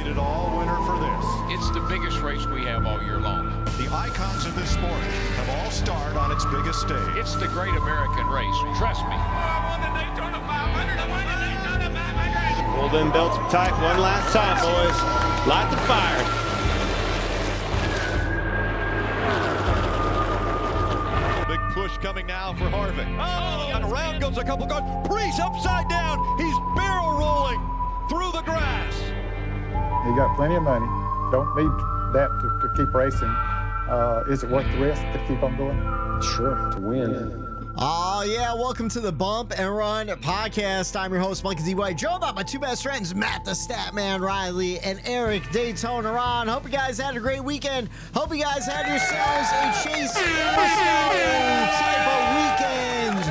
it all winner for this. It's the biggest race we have all year long. The icons of this sport have all starred on its biggest stage. It's the great American race. Trust me. I won the Daytona 500. I won the Daytona 500. Pull them belts tight one last time, boys. Light the fire. Big push coming now for Harvick. Oh, and around goes a couple cars. Priest upside down. He's barrel rolling through the grass. You got plenty of money. Don't need that to keep racing. Is it worth the risk to keep on going? Sure, to win. Oh, yeah. Welcome to the Bump and Run podcast. I'm your host, Mike Z. White. Joined by my two best friends, Matt the Statman Reilly and Eric Daytona Ron. Hope you guys had a great weekend. Hope you guys had yourselves a Chase Briscoe type of weekend.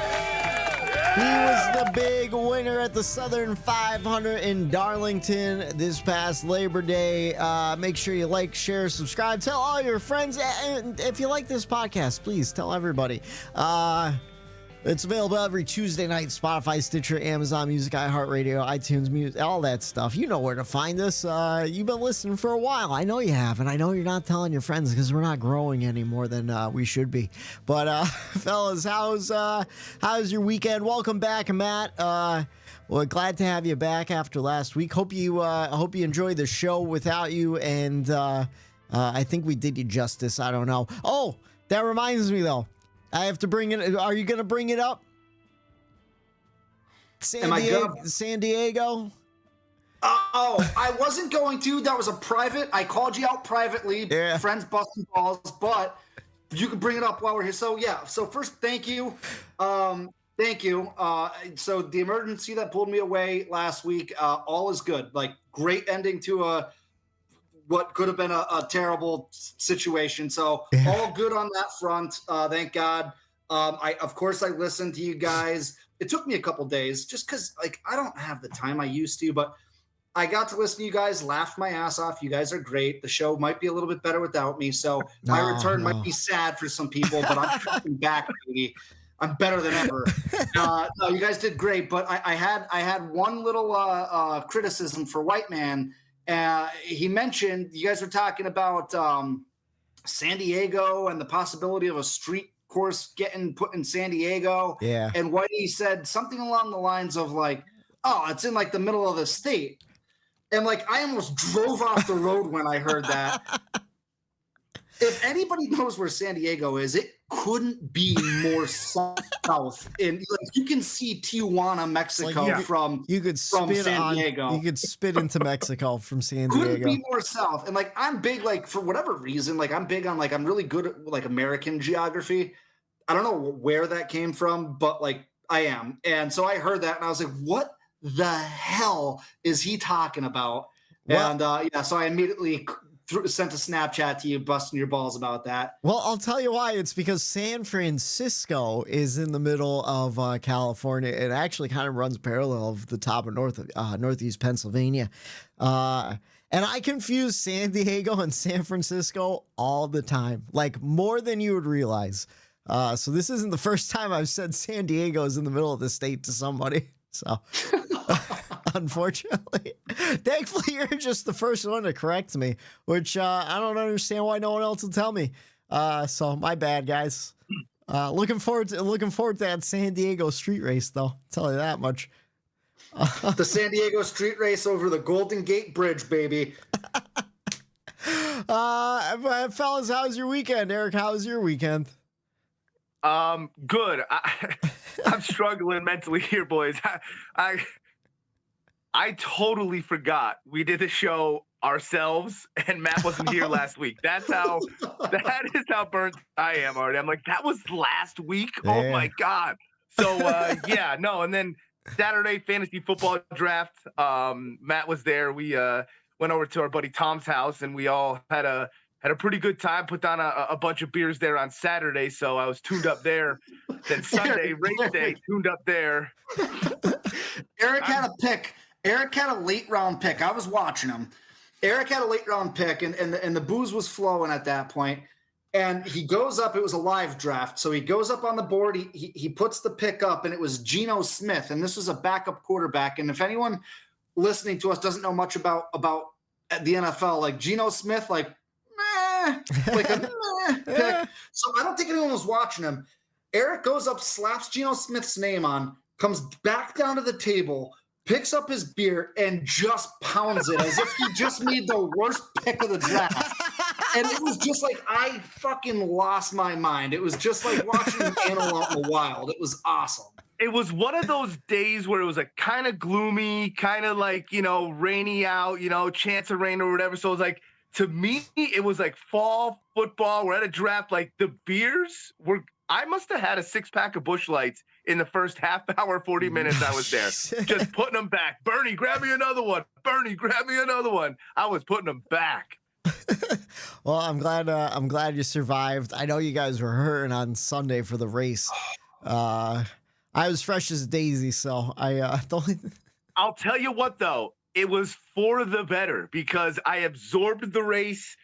He was the big winner at the Southern 500 in Darlington this past Labor Day. Make sure you like, share, subscribe. Tell all your friends. And if you like this podcast, please tell everybody. It's available every Tuesday night. Spotify, Stitcher, Amazon Music, iHeartRadio, iTunes Music, all that stuff. You know where to find us. You've been listening for a while. I know you have, and I know you're not telling your friends because we're not growing any more than we should be. But fellas, how's your weekend? Welcome back, Matt. Well, glad to have you back after last week. Hope you enjoyed the show without you, and I think we did you justice. I don't know. Oh, that reminds me though. I have to bring it. Are you going to bring it up? San Diego? Oh, I wasn't going to. That was a private. I called you out privately. Yeah. Friends busting balls, but you can bring it up while we're here. So, yeah. So, first, thank you. Thank you. So, the emergency that pulled me away last week, all is good. Like, great ending to what could have been a terrible situation. So all good on that front. Thank God. Of course I listened to you guys. It took me a couple days just cause like, I don't have the time I used to, but I got to listen to you guys, laughed my ass off. You guys are great. The show might be a little bit better without me. So my return might be sad for some people, but I'm fucking back, baby. I'm better than ever. No, you guys did great, but I had one little criticism for White Man. He mentioned you guys were talking about San Diego and the possibility of a street course getting put in San Diego. Yeah. And Whitey said something along the lines of like, oh, it's in like the middle of the state. And like, I almost drove off the road when I heard that. If anybody knows where San Diego is, it couldn't be more south. And like, you can see Tijuana, Mexico from San Diego. You could spit into Mexico from San Diego. Couldn't be more south. And like, I'm big, like for whatever reason, like I'm big on like, I'm really good at like American geography. I don't know where that came from, but like I am. And so I heard that and I was like, what the hell is he talking about? Well, and so I immediately sent a Snapchat to you busting your balls about that. Well, I'll tell you why. It's because San Francisco is in the middle of California. It actually kind of runs parallel of the top of northeast Pennsylvania. And I confuse San Diego and San Francisco all the time, like more than you would realize. So this isn't the first time I've said San Diego is in the middle of the state to somebody. So unfortunately, thankfully, you're just the first one to correct me, which I don't understand why no one else will tell me. So my bad, guys. Looking forward to that San Diego street race, though. I'll tell you that much. The San Diego street race over the Golden Gate Bridge, baby. Fellas, how's your weekend? Eric, how's your weekend? Good. I'm struggling mentally here, boys. I totally forgot we did the show ourselves and Matt wasn't here last week. That is how burnt I am already. I'm like, that was last week. Yeah. Oh my God. So and then Saturday fantasy football draft. Matt was there. We went over to our buddy Tom's house and we all had a pretty good time, put down a bunch of beers there on Saturday. So I was tuned up there. Then Sunday, race day, tuned up there. Eric had a pick. Eric had a late round pick. I was watching him. Eric had a late round pick and the booze was flowing at that point. And he goes up, it was a live draft. So he goes up on the board, he puts the pick up and it was Geno Smith. And this was a backup quarterback. And if anyone listening to us doesn't know much about at the NFL, like Geno Smith, like meh, like a meh pick. So I don't think anyone was watching him. Eric goes up, slaps Geno Smith's name on, comes back down to the table, picks up his beer, and just pounds it as if he just made the worst pick of the draft. And it was just like, I fucking lost my mind. It was just like watching an animal out in the wild. It was awesome. It was one of those days where it was like kind of gloomy, kind of like, rainy out, chance of rain or whatever. So it was like, to me, it was like fall football. We're at a draft. Like the beers I must have had a 6-pack of Busch Lights in the first half hour, 40 minutes I was there. Just putting them back. Bernie, grab me another one. Bernie, grab me another one. I was putting them back. Well, I'm glad you survived. I know you guys were hurting on Sunday for the race. I was fresh as a daisy, so I'll tell you what, though. It was for the better because I absorbed the race.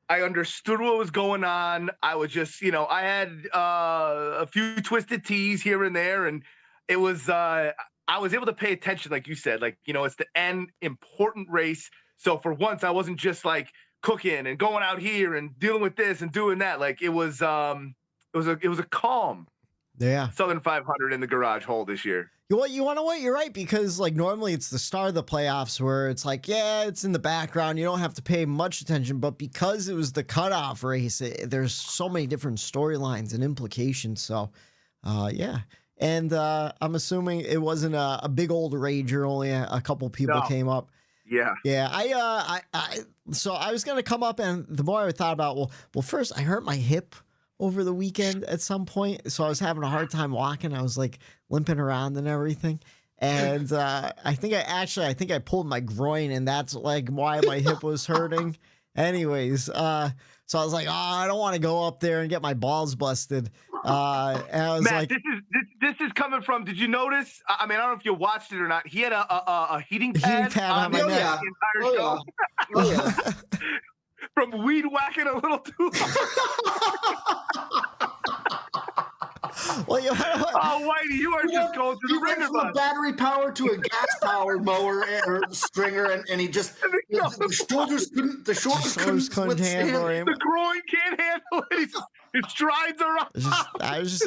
I understood what was going on. I was just, I had a few twisted tees here and there, and it was, I was able to pay attention, like you said, like, it's the end important race. So for once, I wasn't just like cooking and going out here and dealing with this and doing that. Like it was a calm Southern 500 in the garage hole this year. You want to what? You're right, because like normally it's the start of the playoffs where it's like, yeah, it's in the background. You don't have to pay much attention, but because it was the cutoff race, there's so many different storylines and implications. So, yeah. And I'm assuming it wasn't a big old rager. Only a couple people came up. Yeah. Yeah. So I was going to come up, and the more I thought about, well, first I hurt my hip over the weekend at some point. So I was having a hard time walking. I was like limping around and everything. And I think I pulled my groin, and that's like why my hip was hurting. Anyways, so I was like, I don't want to go up there and get my balls busted. And I was Matt, like, this is coming from, did you notice? I mean, I don't know if you watched it or not. He had a heating pad on my neck. The entire show. Oh, yeah. From weed whacking a little too well, oh, Whitey, you are just going through the went ringer from a bus. battery power to a gas powered mower or stringer, and he just the shoulders couldn't handle him. The groin can't handle it. His strides are up. I was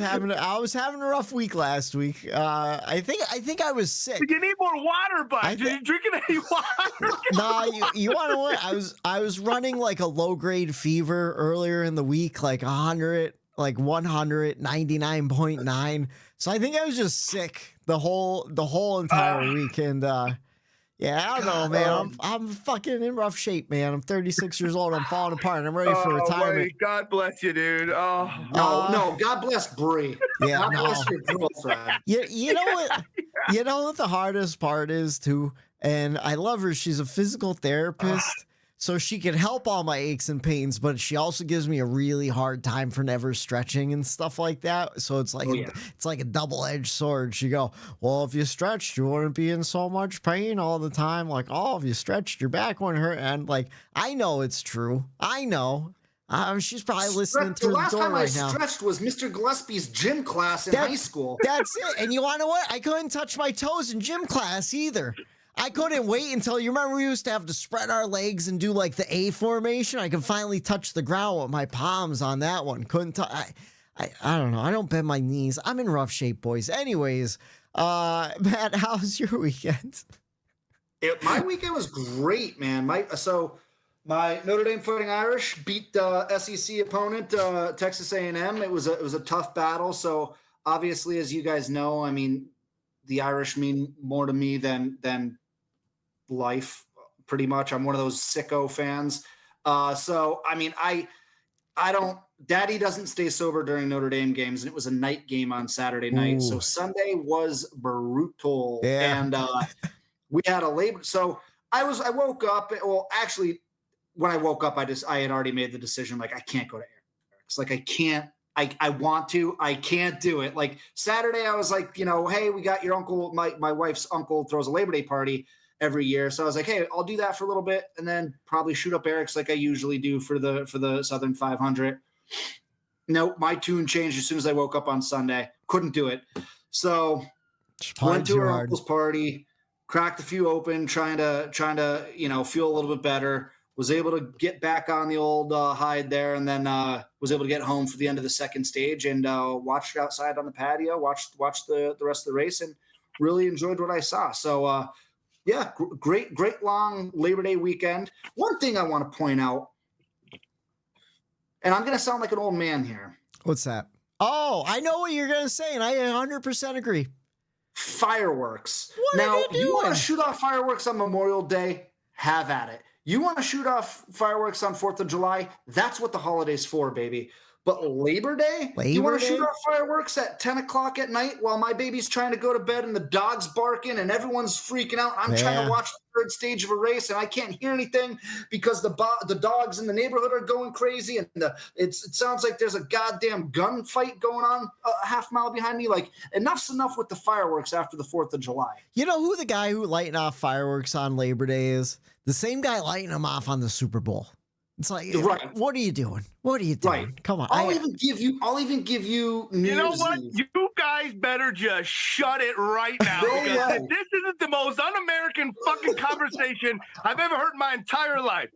having a rough week last week. I think I was sick. You need more water, bud. Are you drinking any water? Nah, you want to what? I was running like a low grade fever earlier in the week, like 199.9. So I think I was just sick the whole entire week. And yeah, I don't know, man. I'm fucking in rough shape, man. I'm 36 years old. I'm falling apart. I'm ready for retirement. Wait, God bless you, dude. Oh no. God bless Bree. Yeah, God bless your girlfriend. You know what? You know what the hardest part is too? And I love her. She's a physical therapist. So she can help all my aches and pains, but she also gives me a really hard time for never stretching and stuff like that. So it's like it's like a double-edged sword. She go, well, if you stretched, you wouldn't be in so much pain all the time. Like, oh, if you stretched, your back wouldn't hurt. And like, I know it's true. I know. She's probably listening through the door right now. The last time I stretched was Mr. Gillespie's gym class in high school. That's it. And you want to know what? I couldn't touch my toes in gym class either. I couldn't wait until, you remember we used to have to spread our legs and do like the A formation? I could finally touch the ground with my palms on that one. Couldn't touch. I don't know. I don't bend my knees. I'm in rough shape, boys. Anyways, Matt, how's your weekend? My weekend was great, man. My Notre Dame Fighting Irish beat the SEC opponent, Texas A&M. It was a tough battle. So obviously, as you guys know, I mean, the Irish mean more to me than life, pretty much. I'm one of those sicko fans. So I mean, I don't. Daddy doesn't stay sober during Notre Dame games, and it was a night game on Saturday night. Ooh. So Sunday was brutal, and we had a labor. So I woke up. Well, actually, when I woke up, I had already made the decision. Like, I can't go to Eric's. Like, I can't. I want to. I can't do it. Like Saturday, I was like, hey, we got your uncle. My wife's uncle throws a Labor Day party every year, so I was like, hey, I'll do that for a little bit, and then probably shoot up Eric's like I usually do for the Southern 500. Nope, my tune changed as soon as I woke up on Sunday. Couldn't do it. So went to her uncle's party, cracked a few open, trying to feel a little bit better. was able to get back on the old hide there, and then was able to get home for the end of the second stage and watched outside on the patio, watched the rest of the race, and really enjoyed what I saw. So, yeah, great long Labor Day weekend. One thing I want to point out, and I'm going to sound like an old man here. What's that? Oh, I know what you're going to say, and I 100% agree. Fireworks. What are you want to shoot off fireworks on Memorial Day? Have at it. You want to shoot off fireworks on 4th of July? That's what the holiday's for, baby. But Labor Day? You want to shoot off fireworks at 10 o'clock at night while my baby's trying to go to bed and the dog's barking and everyone's freaking out? I'm trying to watch the third stage of a race and I can't hear anything because the dogs in the neighborhood are going crazy and it sounds like there's a goddamn gunfight going on a half mile behind me. Like, enough's enough with the fireworks after the 4th of July. You know who the guy who lighting off fireworks on Labor Day is? The same guy lighting them off on the Super Bowl. It's like, what are you doing? What are you doing? Right. Come on. I'll even give you New You know Year's what? Eve. You guys better just shut it right now. Because this isn't the most un-American fucking conversation I've ever heard in my entire life.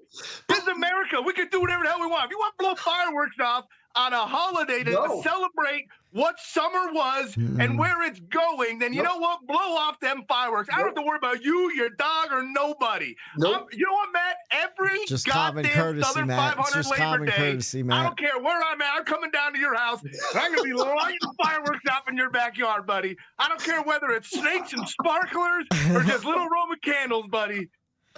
This is America. We can do whatever the hell we want. If you want to blow fireworks off on a holiday to celebrate what summer was and where it's going, then you know what? Blow off them fireworks. I don't have to worry about you, your dog, or nobody. You know what, Matt? Every just goddamn Southern 500 Labor Day, courtesy, I don't care where I'm at. I'm coming down to your house. And I'm going to be lighting fireworks off in your backyard, buddy. I don't care whether it's snakes and sparklers or just little Roman candles, buddy.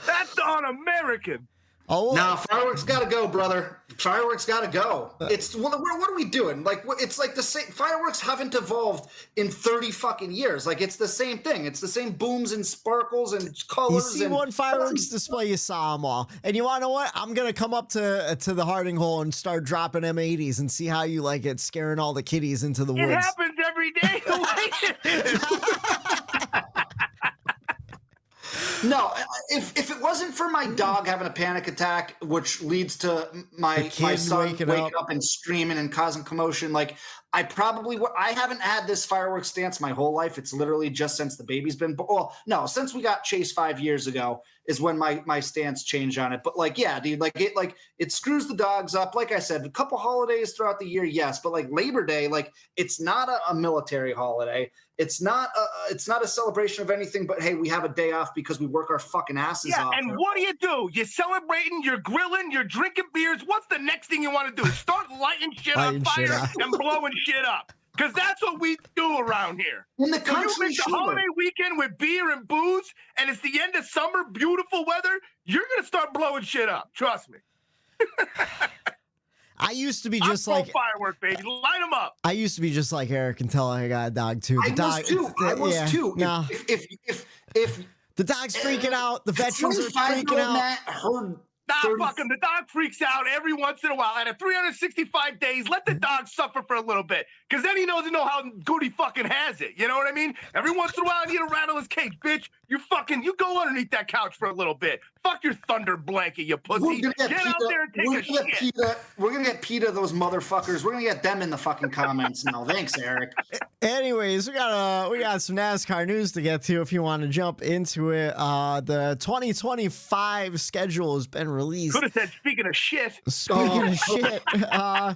That's un-American. Oh, now fireworks got to go, brother. Fireworks got to go. It's what are we doing? Like, it's like the same. Fireworks haven't evolved in 30 fucking years. Like, it's the same thing. It's the same booms and sparkles and colors. You see one fireworks display, you saw them all. And you want to know what? I'm gonna come up to the Harding hole and start dropping M80s and see how you like it, scaring all the kiddies into the woods. It happens every day. No, if it wasn't for my dog having a panic attack, which leads to my son waking up and screaming and causing commotion, like I haven't had this fireworks stance my whole life. It's literally just since the baby's been, since we got Chase 5 years ago is when my stance changed on it. But like, yeah, dude, it screws the dogs up. Like I said, a couple holidays throughout the year, yes, but like Labor Day, like it's not a military holiday. It's not a celebration of anything, but hey, we have a day off because we work our fucking asses off. Yeah, and what do? You're celebrating, you're grilling, you're drinking beers. What's the next thing you want to do? Start lighting shit on fire and blowing shit up. Because that's what we do around here. In the country, you make the holiday weekend with beer and booze, and it's the end of summer, beautiful weather, you're going to start blowing shit up. Trust me. I used to be just like firework, baby. Light them up. I used to be just like Eric until I got a dog too. I was too. No. If the dog's freaking out, the veterans are freaking out. Matt heard fuck him. The dog freaks out every once in a while. Out of 365 days, let the dog suffer for a little bit. Because then he doesn't know how good he fucking has it. You know what I mean? Every once in a while, I need to rattle his cage. Bitch, you go underneath that couch for a little bit. Fuck your thunder blanket, you pussy. Get out there and take a shit. We're going to get PETA, those motherfuckers. We're going to get them in the fucking comments now. Thanks, Eric. Anyways, we got some NASCAR news to get to if you want to jump into it. The 2025 schedule has been released. Could have said, speaking of shit. Speaking of shit. All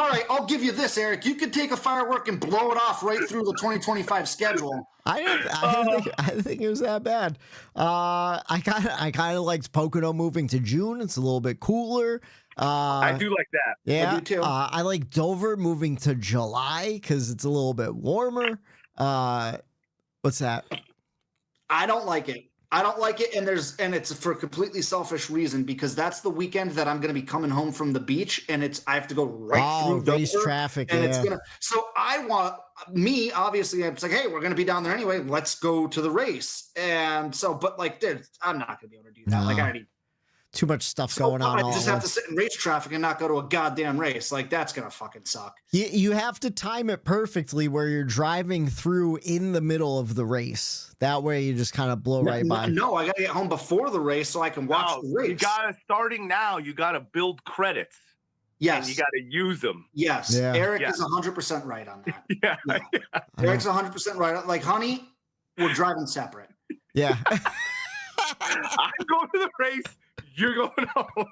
right, I'll give you this, Eric. You could take a firework and blow it off right through the 2025 schedule. I didn't think it was that bad. I kind of liked Pocono moving to June. It's a little bit cooler. I do like that. Yeah, I do too. I like Dover moving to July because it's a little bit warmer. What's that? I don't like it. And it's for a completely selfish reason because that's the weekend that I'm going to be coming home from the beach and I have to go right through race Dover, traffic. And so I want me, obviously, it's like, hey, we're going to be down there anyway. Let's go to the race. And so, but like, I'm not going to be able to do that. No. Like, I already too much stuff going on. I just have to sit in race traffic and not go to a goddamn race. Like, that's going to fucking suck. You have to time it perfectly where you're driving through in the middle of the race. That way you just kind of blow right by. No, I got to get home before the race so I can watch the race. Starting now, you got to build credits. Yes. And you got to use them. Yes. Yeah. Eric is 100% right on that. Yeah. Eric's 100% right. Like, honey, we're driving separate. Yeah. I go to the race. You're going home.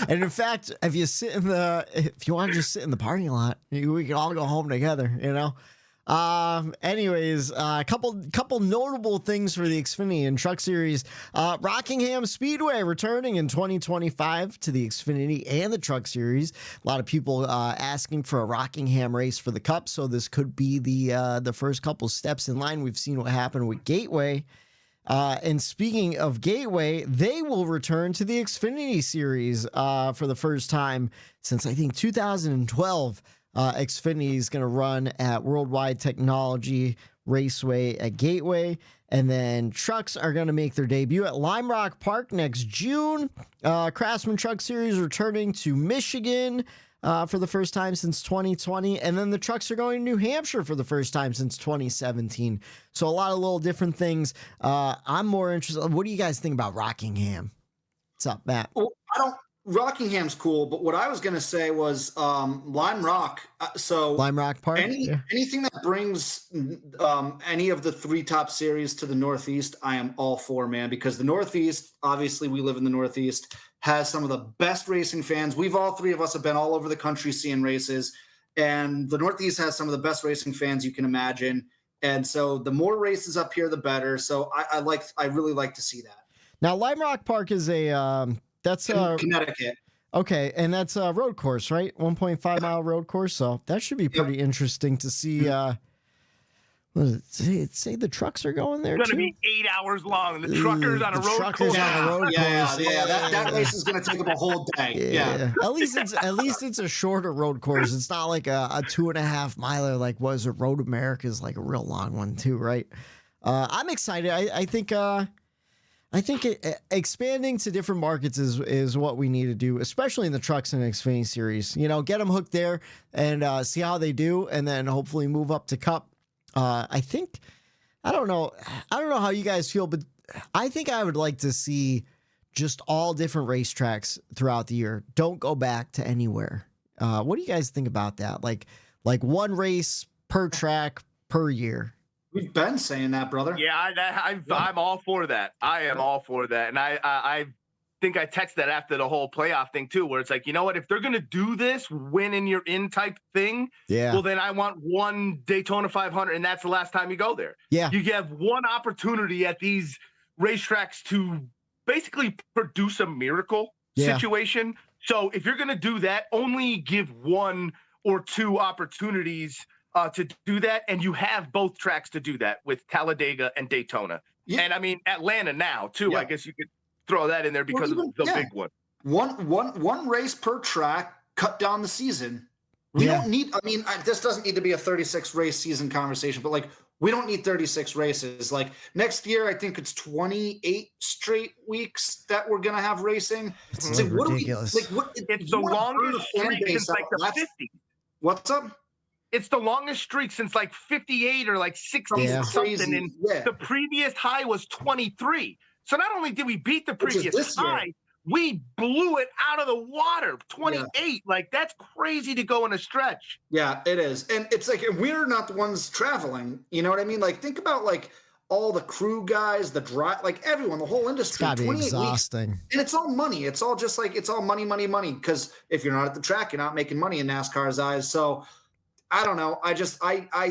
And in fact, if you want to just sit in the parking lot, we can all go home together, you know? Anyways, a couple notable things for the Xfinity and Truck Series. Rockingham Speedway returning in 2025 to the Xfinity and the Truck Series. A lot of people asking for a Rockingham race for the Cup, so this could be the first couple steps in line. We've seen what happened with Gateway. And speaking of Gateway, they will return to the Xfinity Series for the first time since I think 2012. Xfinity is going to run at Worldwide Technology Raceway at Gateway. And then trucks are going to make their debut at Lime Rock Park next June. Craftsman Truck Series returning to Michigan for the first time since 2020. And then the trucks are going to New Hampshire for the first time since 2017. So a lot of little different things. I'm more interested. What do you guys think about Rockingham? What's up, Matt? Well, Rockingham's cool, but what I was going to say was Lime Rock. Lime Rock Park? Anything that brings any of the three top series to the Northeast, I am all for, man, because the Northeast, obviously we live in the Northeast, has some of the best racing fans. All three of us have been all over the country seeing races, and the Northeast has some of the best racing fans you can imagine. And so the more races up here, the better. So I really like to see that. Now, Lime Rock Park is that's Connecticut. Okay, and that's a road course, right? 1.5 mile road course. So that should be pretty interesting to see. What does it say? It say the trucks are going there. It's going to be 8 hours long. The truckers on a road course. That race is going to take up a whole day. Yeah. At least it's a shorter road course. It's not like a 2.5 miler like was a Road America is like a real long one too, right? I'm excited. I think expanding to different markets is what we need to do, especially in the trucks and Xfinity Series. You know, get them hooked there and see how they do, and then hopefully move up to Cup. I don't know how you guys feel, but I think I would like to see just all different racetracks throughout the year. Don't go back to anywhere. What do you guys think about that? Like one race per track per year. We've been saying that, brother. Yeah, I'm all for that. I am all for that. And I think I texted that after the whole playoff thing too, where it's like, you know what, if they're going to do this win and you're in type thing, well, then I want one Daytona 500 and that's the last time you go there. Yeah. You have one opportunity at these racetracks to basically produce a miracle situation. So if you're going to do that, only give one or two opportunities to do that, and you have both tracks to do that with Talladega and Daytona. Yeah. And I mean Atlanta now too. Yeah. I guess you could throw that in there because of the big one. One race per track, cut down the season. We don't need. I mean, this doesn't need to be a 36 race season conversation, but like we don't need 36 races. Like next year, I think it's 28 straight weeks that we're gonna have racing. It's like, ridiculous. It's the longest streak since like the 50s. What's up? It's the longest streak since like 58 or like 60 or something. And the previous high was 23. So not only did we beat the previous high, we blew it out of the water. 28. Yeah. Like that's crazy to go in a stretch. Yeah, it is. And it's like we're not the ones traveling. You know what I mean? Like think about like all the crew guys, the drive, like everyone, the whole industry. It's gotta be exhausting. Weeks, and it's all money. It's all just like it's all money. Because if you're not at the track, you're not making money in NASCAR's eyes. So I don't know. I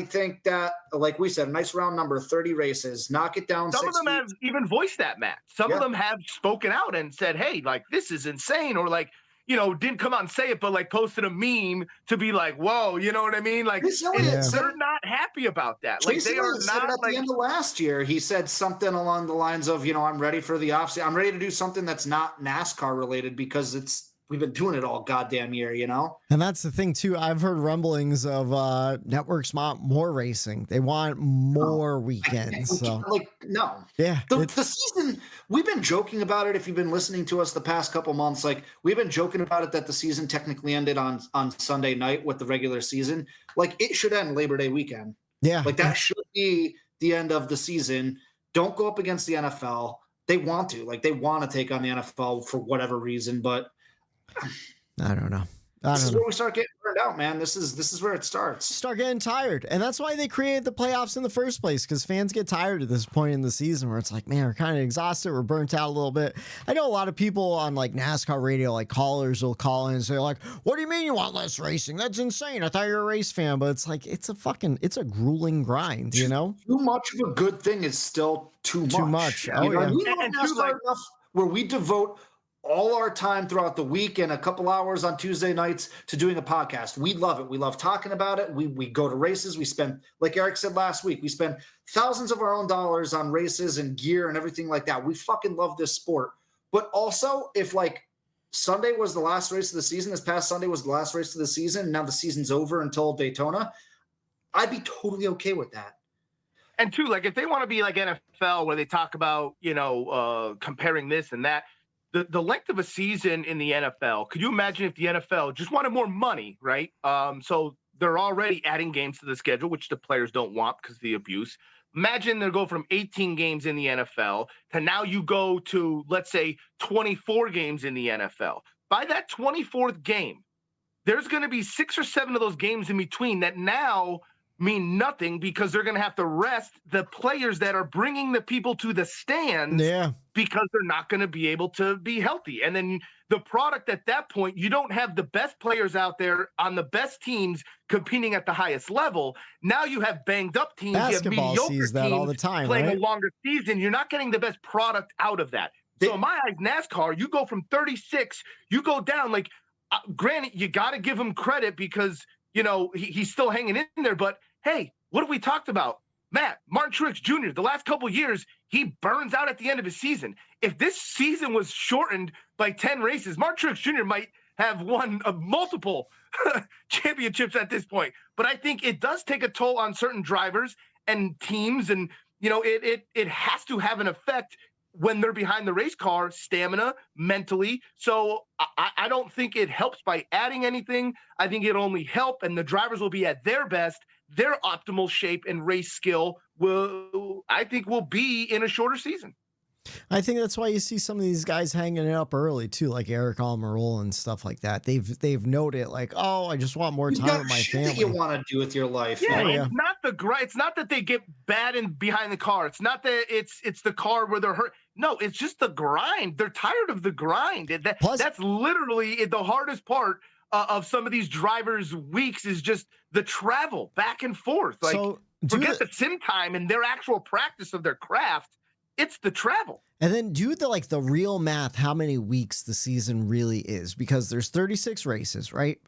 think that, like we said, a nice round number, 30 races, knock it down. Some of them have even voiced that, Matt. Some of them have spoken out and said, hey, like, this is insane. Or like, you know, didn't come out and say it, but like posted a meme to be like, whoa, you know what I mean? Like, they're not happy about that. Like, they are not. At the end of last year, he said something along the lines of, you know, I'm ready for the offseason. I'm ready to do something that's not NASCAR related because we've been doing it all goddamn year, you know? And that's the thing, too. I've heard rumblings of networks want more racing. They want more weekends. No. Yeah. The season, we've been joking about it. If you've been listening to us the past couple months, like we've been joking about it that the season technically ended on Sunday night with the regular season. Like it should end Labor Day weekend. Yeah. Like that should be the end of the season. Don't go up against the NFL. They want to. Like they want to take on the NFL for whatever reason, but I don't know. This is where we start getting burned out, man. This is where it starts. Start getting tired. And that's why they created the playoffs in the first place, because fans get tired at this point in the season where it's like, man, we're kind of exhausted. We're burnt out a little bit. I know a lot of people on like NASCAR radio, like callers will call in and say like, what do you mean you want less racing? That's insane. I thought you were a race fan. But it's like, it's a grueling grind, you know? Too much of a good thing is still too much. Too much. You Oh, know, yeah. we love NASCAR enough where we devote all our time throughout the week and a couple hours on Tuesday nights to doing a podcast. We love it. We love talking about it. We go to races. We spend, like Eric said last week, we spend thousands of our own dollars on races and gear and everything like that. We fucking love this sport. But also, if like Sunday was the last race of the season, this past Sunday was the last race of the season, now the season's over until Daytona, I'd be totally okay with that. And two, like if they want to be like NFL where they talk about, comparing this and that, the length of a season in the NFL, could you imagine if the NFL just wanted more money, right? So they're already adding games to the schedule, which the players don't want because of the abuse. Imagine they'll go from 18 games in the NFL to now you go to, let's say, 24 games in the NFL. By that 24th game, there's going to be 6 or 7 of those games in between that now mean nothing because they're going to have to rest the players that are bringing the people to the stands because they're not going to be able to be healthy. And then the product at that point, you don't have the best players out there on the best teams competing at the highest level. Now you have banged up teams. Basketball you have mediocre sees that teams all the time, playing right? a longer season. You're not getting the best product out of that. So in my eyes, NASCAR, you go from 36, you go down. Like, granted, you got to give him credit because, he's still hanging in there. But, hey, what have we talked about? Matt, Martin Truex Jr., the last couple of years, he burns out at the end of his season. If this season was shortened by 10 races, Martin Truex Jr. might have won multiple championships at this point. But I think it does take a toll on certain drivers and teams. And, it has to have an effect when they're behind the race car, stamina, mentally. So I don't think it helps by adding anything. I think it'll only help, and the drivers will be at their best. Their optimal shape and race skill will be in a shorter season. I think that's why you see some of these guys hanging it up early too, like Eric Almirola and stuff like that. They've noted like, oh, I just want more time with my family. That you want to do with your life. Yeah, it's not the grind. It's not that they get bad and behind the car. It's not that it's the car where they're hurt. No, it's just the grind. They're tired of the grind. That's literally the hardest part of some of these drivers' weeks is just the travel back and forth. Like, forget the sim time and their actual practice of their craft. It's the travel. And then do the real math, how many weeks the season really is, because there's 36 races, right?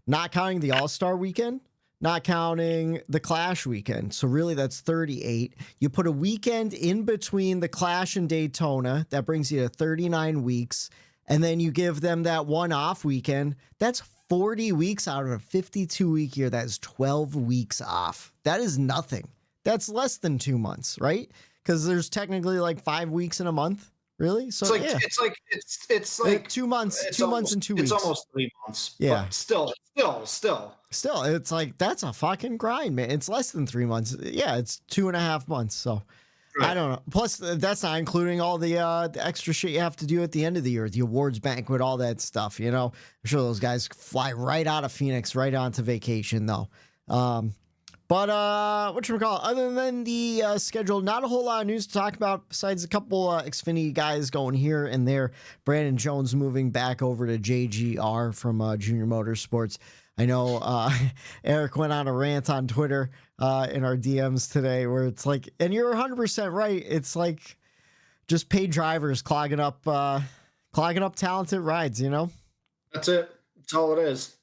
Not counting the All-Star weekend, not counting the Clash weekend. So really that's 38. You put a weekend in between the Clash and Daytona, that brings you to 39 weeks. And then you give them that one off weekend. That's 40 weeks out of a 52-week year. That is 12 weeks off. That is nothing. That's less than 2 months, right? Because there's technically like 5 weeks in a month, really. So it's like 2 months, 2 months and 2 weeks. It's almost 3 months. Yeah. But still. It's like that's a fucking grind, man. It's less than 3 months. Yeah, it's 2.5 months. So right. I don't know. Plus, that's not including all the extra shit you have to do at the end of the year, the awards banquet, all that stuff. I'm sure those guys fly right out of Phoenix, right onto vacation, though. But whatchamacallit, other than the schedule, not a whole lot of news to talk about besides a couple Xfinity guys going here and there. Brandon Jones moving back over to JGR from Junior Motorsports. I know Eric went on a rant on Twitter in our DMs today where it's like, and you're 100% right. It's like just paid drivers clogging up talented rides, That's it. That's all it is.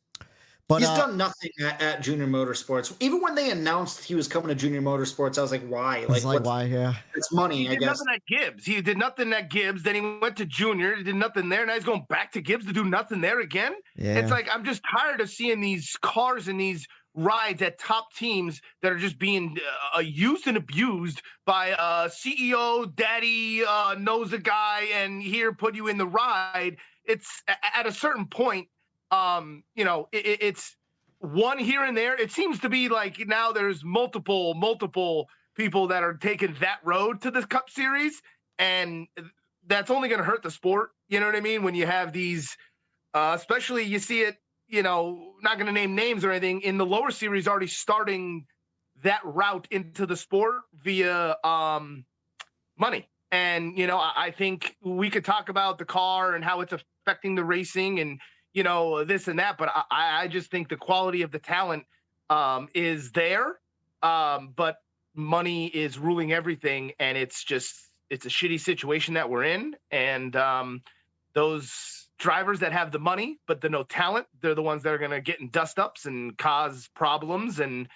But he's done nothing at Junior Motorsports. Even when they announced he was coming to Junior Motorsports, I was like, why? Why? Yeah. It's money, I guess. Nothing at Gibbs. He did nothing at Gibbs. Then he went to Junior. He did nothing there. Now he's going back to Gibbs to do nothing there again. Yeah. It's like, I'm just tired of seeing these cars and these rides at top teams that are just being used and abused by CEO, daddy knows a guy, and here put you in the ride. It's at a certain point, it's one here and there. It seems to be like now there's multiple people that are taking that road to this Cup Series, and that's only going to hurt the sport. You know what I mean? When you have these, especially you see it, not going to name names or anything, in the lower series already starting that route into the sport via money. And, I think we could talk about the car and how it's affecting the racing and, this and that. But I just think the quality of the talent is there. But money is ruling everything. And it's a shitty situation that we're in. And those drivers that have the money, but no talent, they're the ones that are going to get in dust-ups and cause problems. And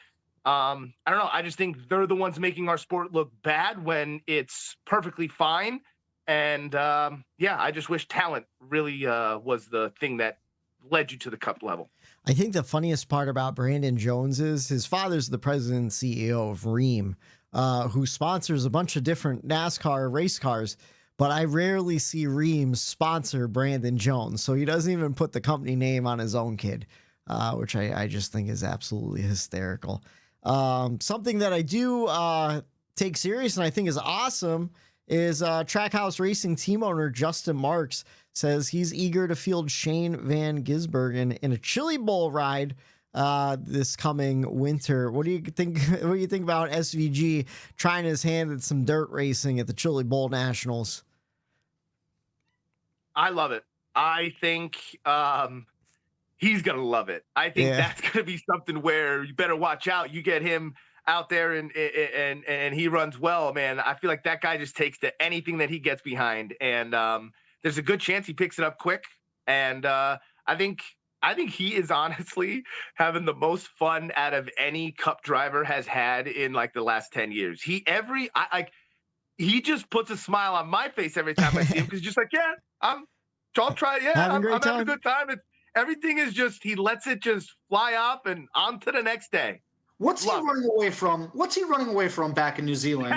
I don't know. I just think they're the ones making our sport look bad when it's perfectly fine. And I just wish talent really was the thing that led you to the cup level. I think the funniest part about Brandon Jones is his father's the president and CEO of Ream, who sponsors a bunch of different NASCAR race cars. But I rarely see Ream sponsor Brandon Jones. So he doesn't even put the company name on his own kid, which I just think is absolutely hysterical. Something that I do take serious and I think is awesome is Trackhouse Racing team owner Justin Marks says he's eager to field Shane Van Gisbergen in a Chili Bowl ride this coming winter. What do you think? What do you think about SVG trying his hand at some dirt racing at the Chili Bowl Nationals? I love it. I think he's gonna love it. I think that's gonna be something where you better watch out. You get him out there and he runs well, man. I feel like that guy just takes to anything that he gets behind, and there's a good chance he picks it up quick. And I think he is honestly having the most fun out of any Cup driver has had in like the last 10 years. He just puts a smile on my face every time I see him because just like, I'll try it. Yeah, I'm having a good time. Everything is just, he lets it just fly off and on to the next day. What's he running away from? What's he running away from back in New Zealand?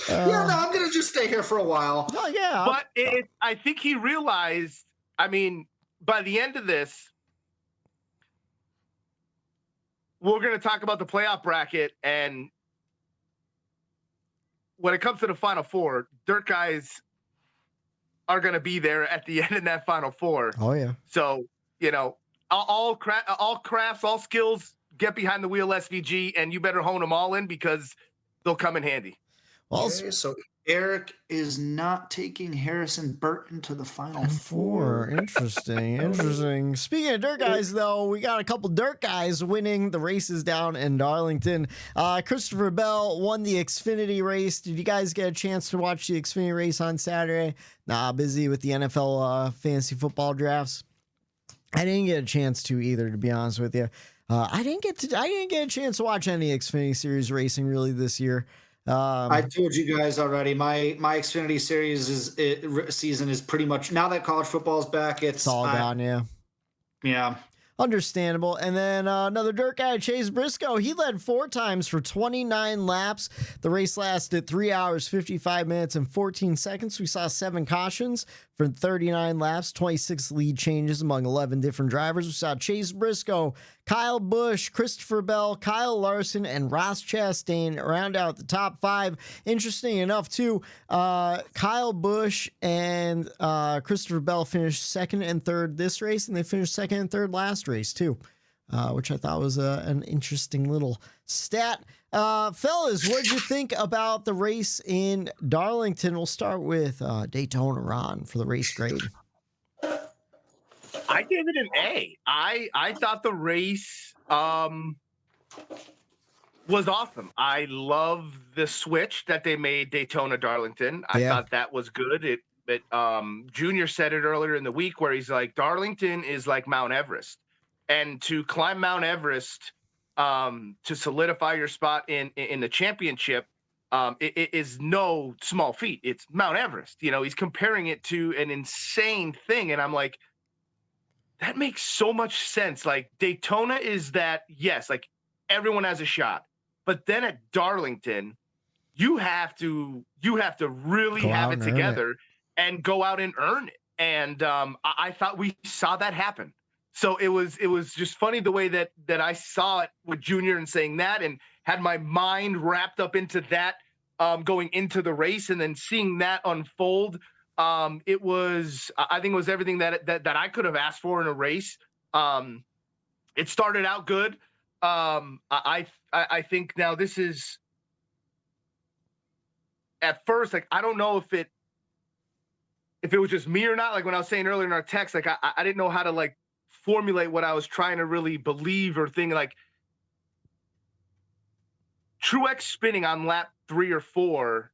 I'm going to just stay here for a while. Oh, yeah. But I think he realized, by the end of this, we're going to talk about the playoff bracket. And when it comes to the Final Four, dirt guys are going to be there at the end in that Final Four. Oh, yeah. So, all crafts, all skills, get behind the wheel SVG, and you better hone them all in because they'll come in handy. Okay, so Eric is not taking Harrison Burton to the Final Four. Interesting. Speaking of dirt guys, though, we got a couple dirt guys winning the races down in Darlington. Christopher Bell won the Xfinity race. Did you guys get a chance to watch the Xfinity race on Saturday? Nah, busy with the NFL fantasy football drafts. I didn't get a chance to either, to be honest with you. I didn't get a chance to watch any Xfinity Series racing really this year. I told you guys already. My Xfinity Series season is pretty much, now that college football is back. It's all gone. Yeah. Understandable. And then another dirt guy, Chase Briscoe. He led 4 times for 29 laps. The race lasted 3 hours, 55 minutes, and 14 seconds. We saw 7 cautions for 39 laps, 26 lead changes among 11 different drivers. We saw Chase Briscoe, Kyle Busch, Christopher Bell, Kyle Larson, and Ross Chastain round out the top 5. Interesting enough, too, Kyle Busch and Christopher Bell finished 2nd and 3rd this race, and they finished 2nd and 3rd last race, too, which I thought was an interesting little stat. Fellas, what'd you think about the race in Darlington? We'll start with Daytona Ron for the race grade. I gave it an A. I thought the race was awesome. I love the switch that they made Daytona Darlington. I thought that was good. Junior said it earlier in the week where he's like, Darlington is like Mount Everest. And to climb Mount Everest, to solidify your spot in the championship, it is no small feat. It's Mount Everest. He's comparing it to an insane thing. And I'm like, that makes so much sense. Like Daytona is that, yes, like everyone has a shot, but then at Darlington, you have to really have it together and go out and earn it. And I thought we saw that happen. So it was just funny the way that I saw it with Junior and saying that, and had my mind wrapped up into that going into the race, and then seeing that unfold I think it was everything that I could have asked for in a race. It started out good. I think now this is at first, like, I don't know if it was just me or not. Like when I was saying earlier in our text, like I didn't know how to like formulate what I was trying to really believe or think. Like Truex spinning on lap 3 or 4.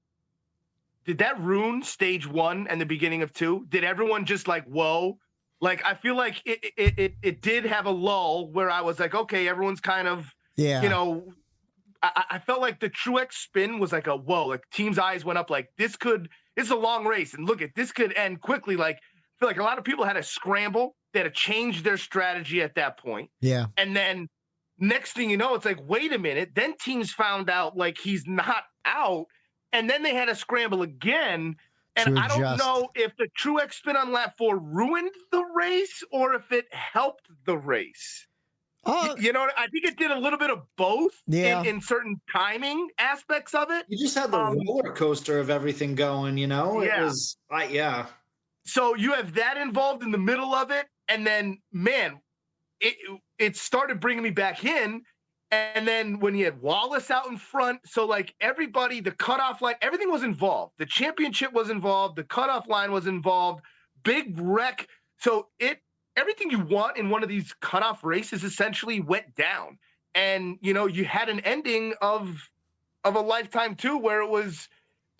Did that ruin stage 1 and the beginning of 2? Did everyone just like, whoa? Like, I feel like it did have a lull where I was like, okay, everyone's kind of, I felt like the Truex spin was like a whoa, like teams' eyes went up like it's a long race. And look this could end quickly. Like, I feel like a lot of people had to scramble. They had to change their strategy at that point. Yeah. And then next thing you know, it's like, wait a minute. Then teams found out like he's not out. And then they had to scramble again. And I don't know if the Truex spin on lap 4 ruined the race or if it helped the race. I think it did a little bit of both in certain timing aspects of it. You just had the roller coaster of everything going, It was, So you have that involved in the middle of it. And then, man, it started bringing me back in. And then when you had Wallace out in front, so like everybody, the cutoff line, everything was involved. The championship was involved. The cutoff line was involved. Big wreck. So everything you want in one of these cutoff races essentially went down. And, you had an ending of a lifetime too, where it was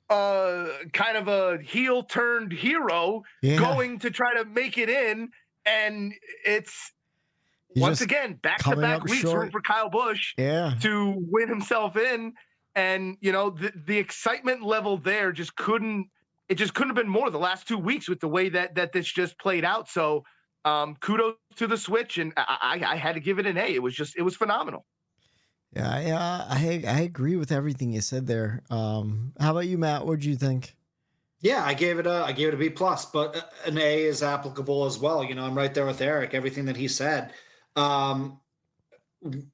kind of a heel turned hero going to try to make it in. And it's, once again, back-to-back weeks room for Kyle Busch to win himself in. And, the excitement level there just couldn't have been more the last 2 weeks with the way that this just played out. So kudos to the switch. And I had to give it an A. It was phenomenal. Yeah, I agree with everything you said there. How about you, Matt? What did you think? Yeah, I gave it a B+, but an A is applicable as well. I'm right there with Eric, everything that he said.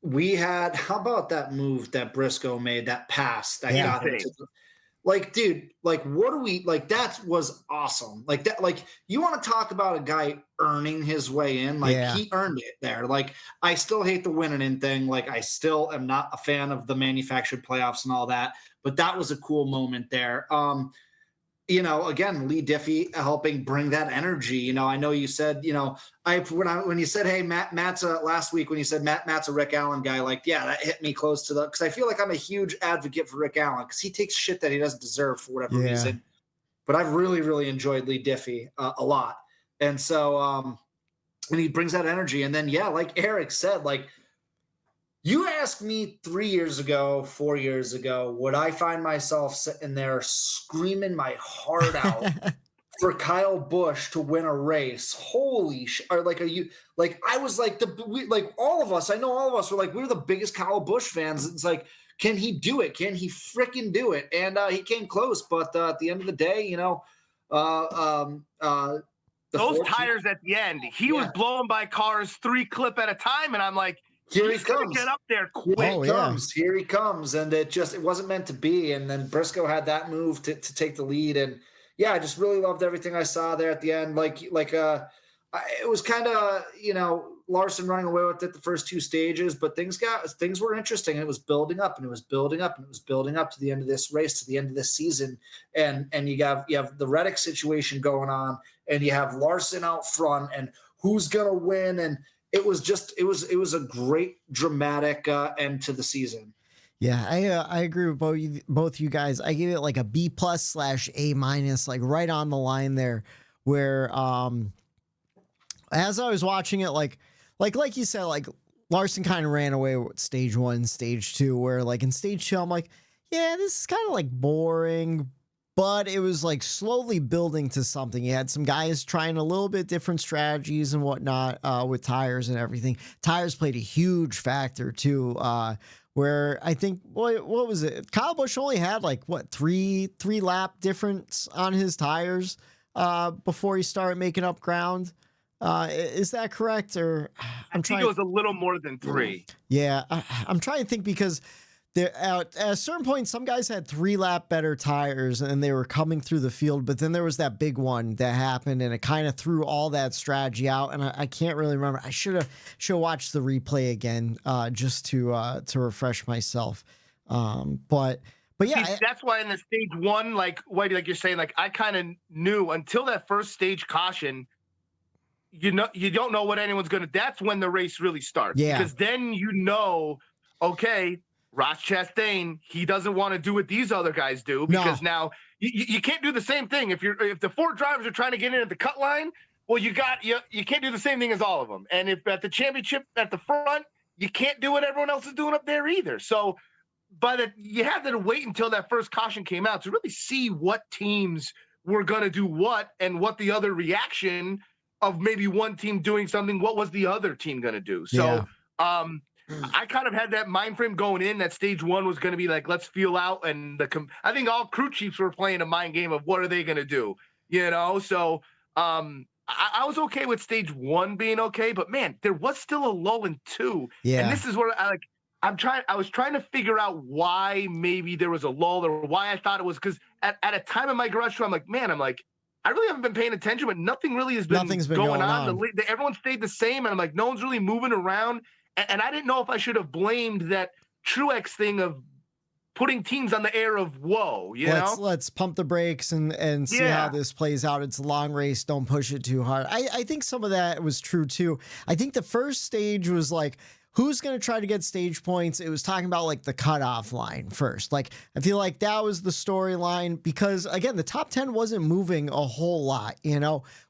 We had, how about that move that Briscoe made, that pass that got him to dude, what do we, that was awesome. You want to talk about a guy earning his way in, he earned it there. I still hate the winning in thing. I still am not a fan of the manufactured playoffs and all that, but that was a cool moment there. Again, Lee Diffie helping bring that energy. I know you said, when you said, hey, Matt's last week, when you said Matt's a Rick Allen guy, that hit me close to because I feel like I'm a huge advocate for Rick Allen because he takes shit that he doesn't deserve for whatever reason. But I've really, really enjoyed Lee Diffie a lot. And so, and he brings that energy. And then, like Eric said, you asked me 3 years ago, 4 years ago, would I find myself sitting there screaming my heart out for Kyle Busch to win a race? Holy shit. Or are you I was all of us, I know all of us were we're the biggest Kyle Busch fans. It's can he do it? Can he freaking do it? And he came close, but at the end of the day, those tires at the end, he was blowing by cars 3 clip at a time. And I'm like, here he comes. Get up there quick. Here he comes. And it wasn't meant to be. And then Briscoe had that move to take the lead. And I just really loved everything I saw there at the end. It was kind of, Larson running away with it the first 2 stages, but things were interesting. It was building up and it was building up and it was building up to the end of this race, to the end of this season. And you have the Reddick situation going on and you have Larson out front and who's going to win. And it was a great dramatic end to the season. Yeah, I agree with both you guys. I give it a B+ / A-, right on the line there, where as I was watching it, like you said, Larson kind of ran away with stage 1, stage 2, where in stage 2, I'm this is kind of boring. But it was slowly building to something. You had some guys trying a little bit different strategies and whatnot with tires and everything. Tires played a huge factor too, where I think, what was it? Kyle Busch only had three lap difference on his tires before he started making up ground. Is that correct? Or I think it was a little more than 3. Yeah, I'm trying to think because At a certain point, some guys had 3-lap better tires and they were coming through the field, but then there was that big one that happened and it kind of threw all that strategy out. And I can't really remember. I should have watched the replay again just to refresh myself. But yeah, see, that's why in the stage one, like you're saying, like I kind of knew until that first stage caution, you don't know what anyone's going to, that's when the race really starts. Yeah. Because then okay, Ross Chastaine, he doesn't want to do what these other guys do because now you can't do the same thing. If the 4 drivers are trying to get in at the cut line, well, you can't do the same thing as all of them. And if at the championship at the front, you can't do what everyone else is doing up there either. So, you had to wait until that first caution came out to really see what teams were going to do what and what the other reaction of maybe one team doing something, what was the other team going to do? So, I kind of had that mind frame going in that stage one was going to be like, let's feel out. And I think all crew chiefs were playing a mind game of what are they going to do, So I was okay with stage one being okay, but man, there was still a lull in 2. Yeah. And this is where I was trying to figure out why maybe there was a lull or why I thought it was because at a time in my garage show, I really haven't been paying attention, but nothing really has been going on. Everyone stayed the same. And I'm like, no one's really moving around. And I didn't know if I should have blamed that Truex thing of putting teams on the air of whoa, Let's pump the brakes and see how this plays out. It's a long race. Don't push it too hard. I think some of that was true too. I think the first stage was like, who's going to try to get stage points? It was talking about like the cutoff line first. Like, I feel like that was the storyline because again, the top 10 wasn't moving a whole lot.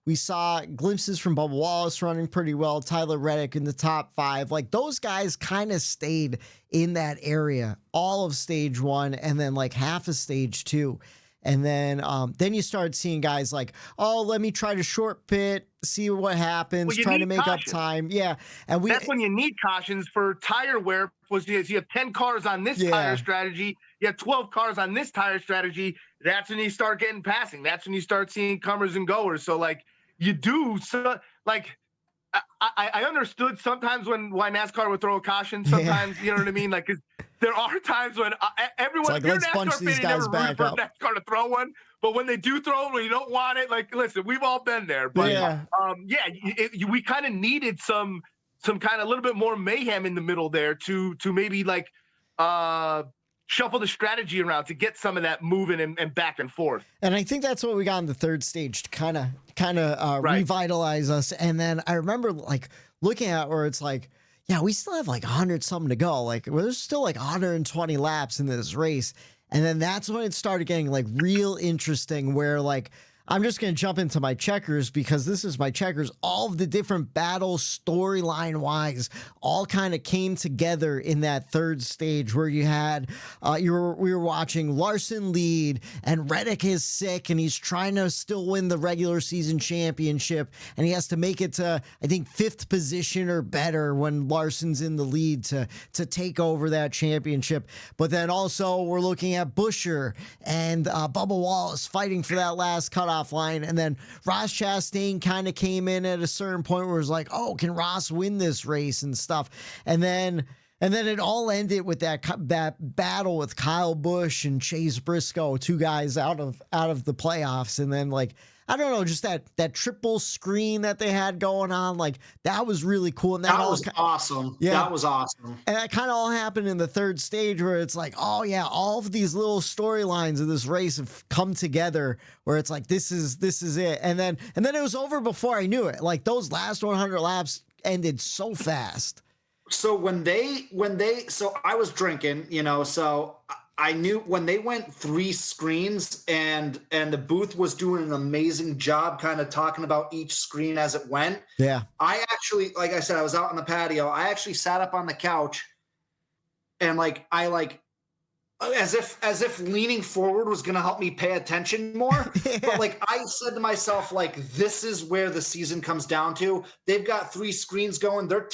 We saw glimpses from Bubba Wallace running pretty well. Tyler Reddick in the top 5, like those guys kind of stayed in that area, all of stage 1 and then like half of stage 2. And then you start seeing guys like, oh, let me try to short pit, see what happens, try to make up time. Yeah. And that's when you need cautions for tire wear. You have 10 cars on this tire strategy. You have 12 cars on this tire strategy. That's when you start getting passing. That's when you start seeing comers and goers. So like you do, I understood sometimes why NASCAR would throw a caution. Sometimes, you know what I mean? Like, 'cause there are times when everyone, like, let's bunch these guys back up. NASCAR to throw one, but when they do throw it, when you don't want it, like, listen, we've all been there. But we kind of needed some kind of a little bit more mayhem in the middle there to maybe like shuffle the strategy around to get some of that moving and back and forth. And I think that's what we got in the third stage to kind of revitalize us. And then I remember like looking at where it's like, yeah, we still have like 100 something to go. Like there's still like 120 laps in this race. And then that's when it started getting like real interesting where like, I'm just going to jump into my checkers because this is my checkers. All of the different battles, storyline wise, all kind of came together in that third stage where you had, we were watching Larson lead and Reddick is sick and he's trying to still win the regular season championship. And he has to make it to, I think, 5th position or better when Larson's in the lead to take over that championship. But then also we're looking at Buescher and Bubba Wallace fighting for that last cutoff line. And then Ross Chastain kind of came in at a certain point where it was like, oh, can Ross win this race and stuff? And then it all ended with that battle with Kyle Busch and Chase Briscoe, 2 guys out of the playoffs. And then like, I don't know, just that triple screen that they had going on, like that was really cool. And that was awesome. Yeah, that was awesome. And that kind of all happened in the third stage where it's like, oh yeah, all of these little storylines of this race have come together where it's like, this is it. And then it was over before I knew it. Like those last 100 laps ended so fast. So so I was drinking, so I knew when they went 3 screens and the booth was doing an amazing job kind of talking about each screen as it went. Yeah. I actually, like I said, I was out on the patio. I actually sat up on the couch and as if leaning forward was going to help me pay attention more. Yeah. But like I said to myself, like, this is where the season comes down to. They've got 3 screens going. They're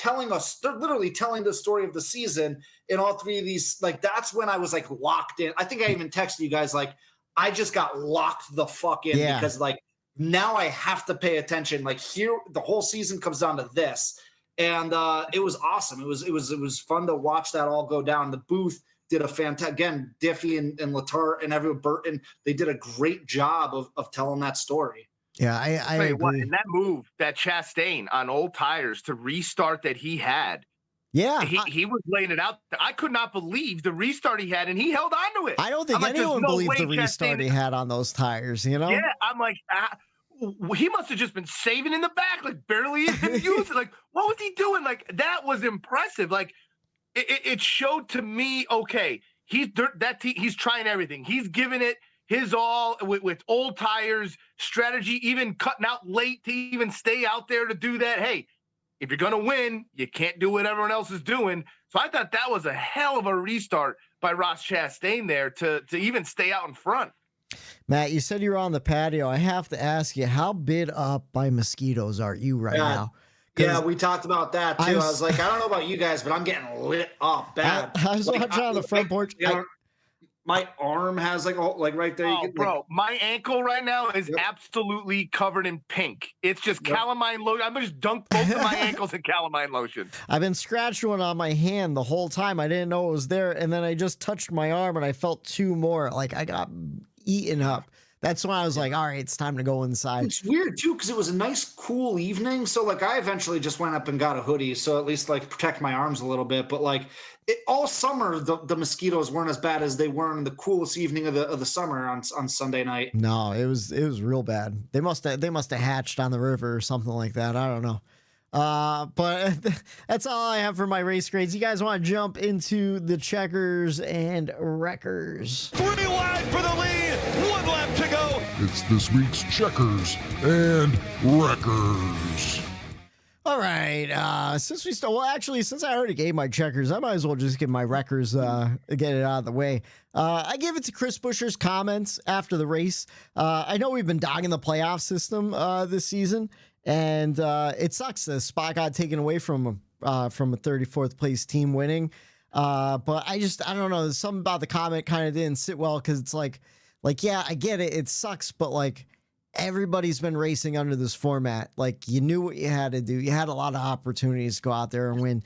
literally telling the story of the season in all 3 of these. Like, that's when I was like locked in. I think I even texted you guys, like, I just got locked the fuck in because like now I have to pay attention. Like here, the whole season comes down to this. And it was awesome. It was fun to watch that all go down. The booth did a fantastic, again, Diffie and Letarte and everyone, Burton, they did a great job of telling that story. Yeah, I agree. And that move, that Chastaine on old tires to restart that he had. Yeah. He was laying it out. I could not believe the restart he had, and he held on to it. I don't think anyone believed the restart he had on those tires, you know? Yeah, I'm like, he must have just been saving in the back, like barely even used it. Like, what was he doing? Like, that was impressive. Like, it showed to me, okay, he's trying everything. He's giving it his all with old tires, strategy, even cutting out late to even stay out there to do that. Hey, if you're going to win, you can't do what everyone else is doing. So I thought that was a hell of a restart by Ross Chastain there to even stay out in front. Matt, you said you were on the patio. I have to ask you, how bit up by mosquitoes are you right now? Yeah, we talked about that too. I was like, I don't know about you guys, but I'm getting lit up bad. I was watching on the front porch. My arm has like right there. Oh, bro, my ankle right now is absolutely covered in pink. It's just calamine lotion. I'm just dunked both of my ankles in calamine lotion. I've been scratching one on my hand the whole time. I didn't know it was there, and then I just touched my arm, and I felt two more. Like I got eaten up. That's when I was like, all right, it's time to go inside. It's weird too, because it was a nice, cool evening. So like I eventually just went up and got a hoodie. So at least like protect my arms a little bit. But like all summer, the mosquitoes weren't as bad as they were in the coolest evening of the summer on Sunday night. No, it was real bad. They must have hatched on the river or something like that. I don't know. But that's all I have for my race grades. You guys want to jump into the checkers and wreckers? 3 wide for the lead. 1 lap to go. It's this week's checkers and wreckers. All right. Since I already gave my checkers, I might as well just give my wreckers, get it out of the way. I gave it to Chris Buescher's comments after the race. I know we've been dogging the playoff system this season, and it sucks the spot got taken away from him from a 34th place team winning. But I don't know. There's something about the comment kind of didn't sit well because it's like, yeah, I get it. It sucks, but like everybody's been racing under this format. Like you knew what you had to do. You had a lot of opportunities to go out there and win.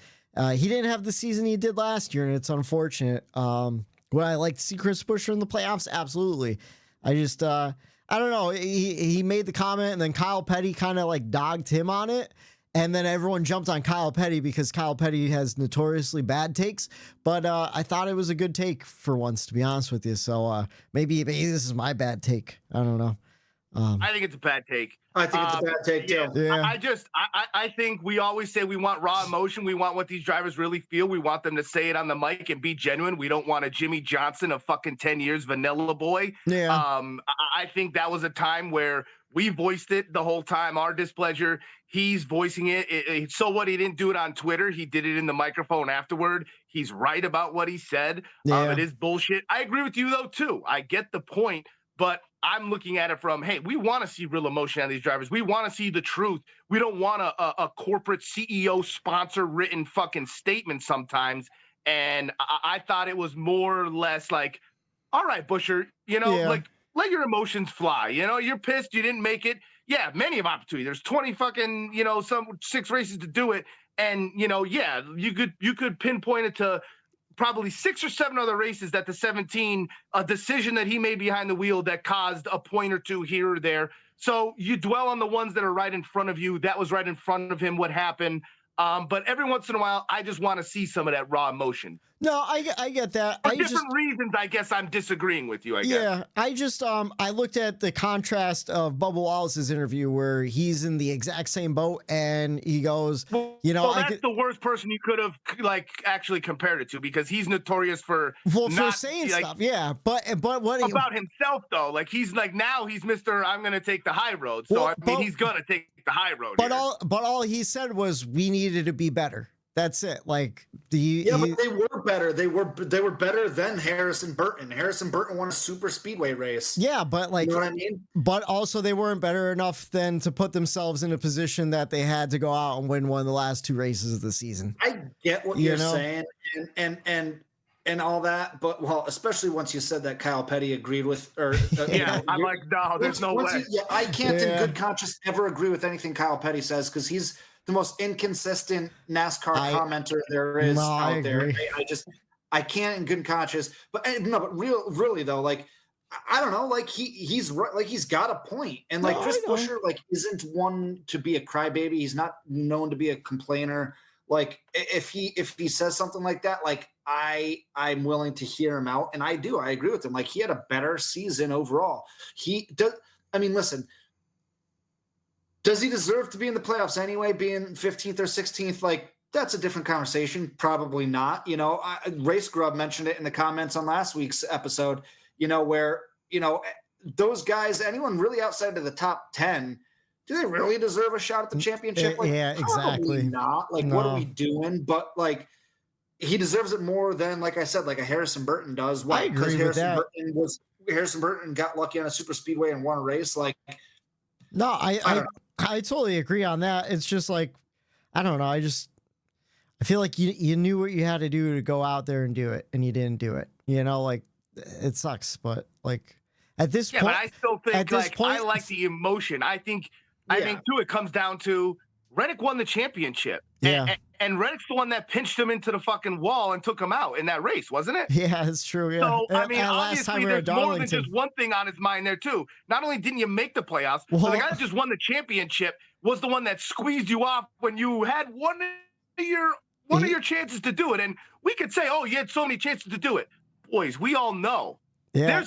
He didn't have the season he did last year, and it's unfortunate. Would I like to see Chris Buescher in the playoffs? Absolutely. I just, I don't know. He made the comment, and then Kyle Petty kind of like dogged him on it. And then everyone jumped on Kyle Petty because Kyle Petty has notoriously bad takes. But I thought it was a good take for once, to be honest with you. So maybe this is my bad take. I don't know. I think it's a bad take. I think it's a bad take too. Yeah. I think we always say we want raw emotion. We want what these drivers really feel. We want them to say it on the mic and be genuine. We don't want a Jimmy Johnson of fucking 10 years vanilla boy. Yeah. I think that was a time where we voiced it the whole time, our displeasure. He's voicing it. So what? He didn't do it on Twitter. He did it in the microphone afterward. He's right about what he said. Yeah. It is bullshit. I agree with you though too. I get the point, but I'm looking at it from, hey, we want to see real emotion on these drivers. We want to see the truth. We don't want a corporate CEO sponsor written fucking statement sometimes. And I thought it was more or less like, all right, Buescher, like let your emotions fly. You're pissed you didn't make it. Yeah, many of opportunity. There's 20 fucking, some 6 races to do it. And, you could pinpoint it to probably 6 or 7 other races that the 17, a decision that he made behind the wheel that caused a point or two here or there. So you dwell on the ones that are right in front of you. That was right in front of him, what happened. But every once in a while, I just want to see some of that raw emotion. No, I get that. For different reasons, I guess I'm disagreeing with you, I guess. Yeah, I just, I looked at the contrast of Bubba Wallace's interview where he's in the exact same boat and he goes, that's the worst person you could have, actually compared it to because he's notorious for saying stuff, yeah. But what about himself, though? Like, he's like, now he's Mr. I'm going to take the high road. So, he's going to take the high road. But all he said was we needed to be better. That's it. Like but they were better. They were better than Harrison Burton. Harrison Burton won a super speedway race. Yeah, but like, you know what I mean? But also they weren't better enough then to put themselves in a position that they had to go out and win one of the last 2 races of the season. I get what you're saying, and all that, but especially once you said that Kyle Petty agreed with, or I'm like, no, there's no way. I can't in good conscience ever agree with anything Kyle Petty says because he's the most inconsistent NASCAR commenter there is out there. I can't in good conscience. But no, but really though, like I don't know, like he's got a point, and like Chris Buescher like isn't one to be a crybaby. He's not known to be a complainer. Like if he says something like that, like I'm willing to hear him out, and I agree with him. Like he had a better season overall. He does. I mean, listen. Does he deserve to be in the playoffs anyway, being 15th or 16th? Like, that's a different conversation. Probably not. You know, Race Grub mentioned it in the comments on last week's episode, you know, where, you know, those guys, anyone really outside of the top 10, do they really deserve a shot at the championship? Like, yeah, exactly. Probably not. Like, what are we doing? But, like, he deserves it more than, like I said, like a Harrison Burton does. Why? I agree with that. Harrison Burton got lucky on a super speedway and won a race. Like, no, I totally agree on that. It's just like, I don't know. I feel like you knew what you had to do to go out there and do it, and you didn't do it. You know, like it sucks, but like at this point, but I still think like I like the emotion. I think too, it comes down to Reddick won the championship. Yeah. And Reddick's the one that pinched him into the fucking wall and took him out in that race, wasn't it? Yeah, it's true. Yeah. So, I mean, obviously, there's more than just one thing on his mind there, too. Not only didn't you make the playoffs, but the guy that just won the championship was the one that squeezed you off when you had one of your chances to do it. And we could say, oh, you had so many chances to do it. Boys, we all know. Yeah.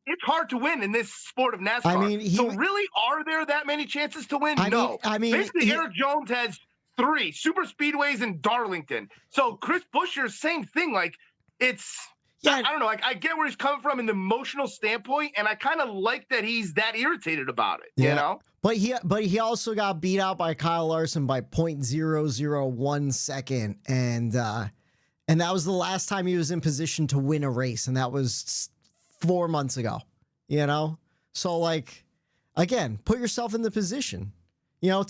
It's hard to win in this sport of NASCAR. I mean, so really, are there that many chances to win? No. Basically, Eric Jones has 3 super speedways in Darlington. So Chris Buescher's same thing. Like I don't know. Like I get where he's coming from in the emotional standpoint, and I kind of like that he's that irritated about it. Yeah. You know. But he also got beat out by Kyle Larson by 0.001 second, and that was the last time he was in position to win a race, and that was 4 months ago. You know, so like again, put yourself in the position. You know,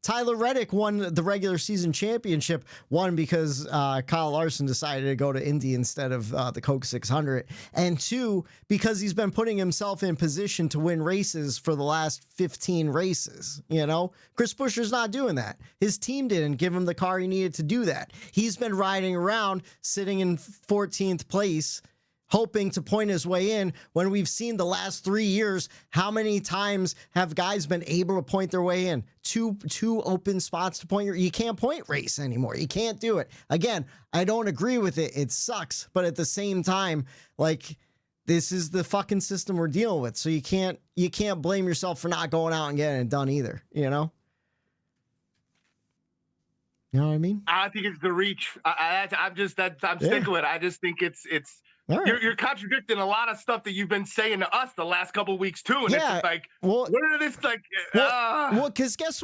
Tyler Reddick won the regular season championship, one because Kyle Larson decided to go to Indy instead of the Coke 600, and 2, because he's been putting himself in position to win races for the last 15 races. You know, Chris Buescher's not doing that. His team didn't give him the car he needed to do that. He's been riding around sitting in 14th place, hoping to point his way in, when we've seen the last 3 years, how many times have guys been able to point their way in? Two open spots to point you can't point race anymore. You can't do it. Again, I don't agree with it. It sucks. But at the same time, like, this is the fucking system we're dealing with. So you can't blame yourself for not going out and getting it done either, you know? You know what I mean? I think it's the reach. I'm sticking with it. I just think it's right. You're contradicting a lot of stuff that you've been saying to us the last couple of weeks too, and it's just like, because guess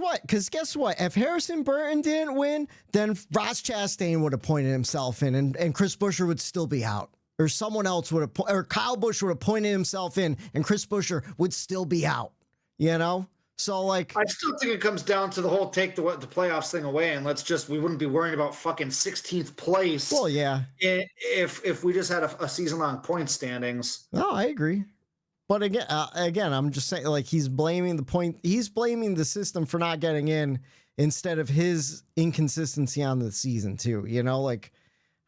what? If Harrison Burton didn't win, then Ross Chastain would have pointed himself in, and Chris Buescher would still be out, or someone else would have, or Kyle Busch would have pointed himself in, and Chris Buescher would still be out. You know. So, like, I still think it comes down to the whole take the playoffs thing away, and we wouldn't be worrying about fucking 16th place. Well, yeah. If we just had a season-long point standings. No, I agree. But again, I'm just saying, like, he's blaming the system for not getting in instead of his inconsistency on the season too. You know, like,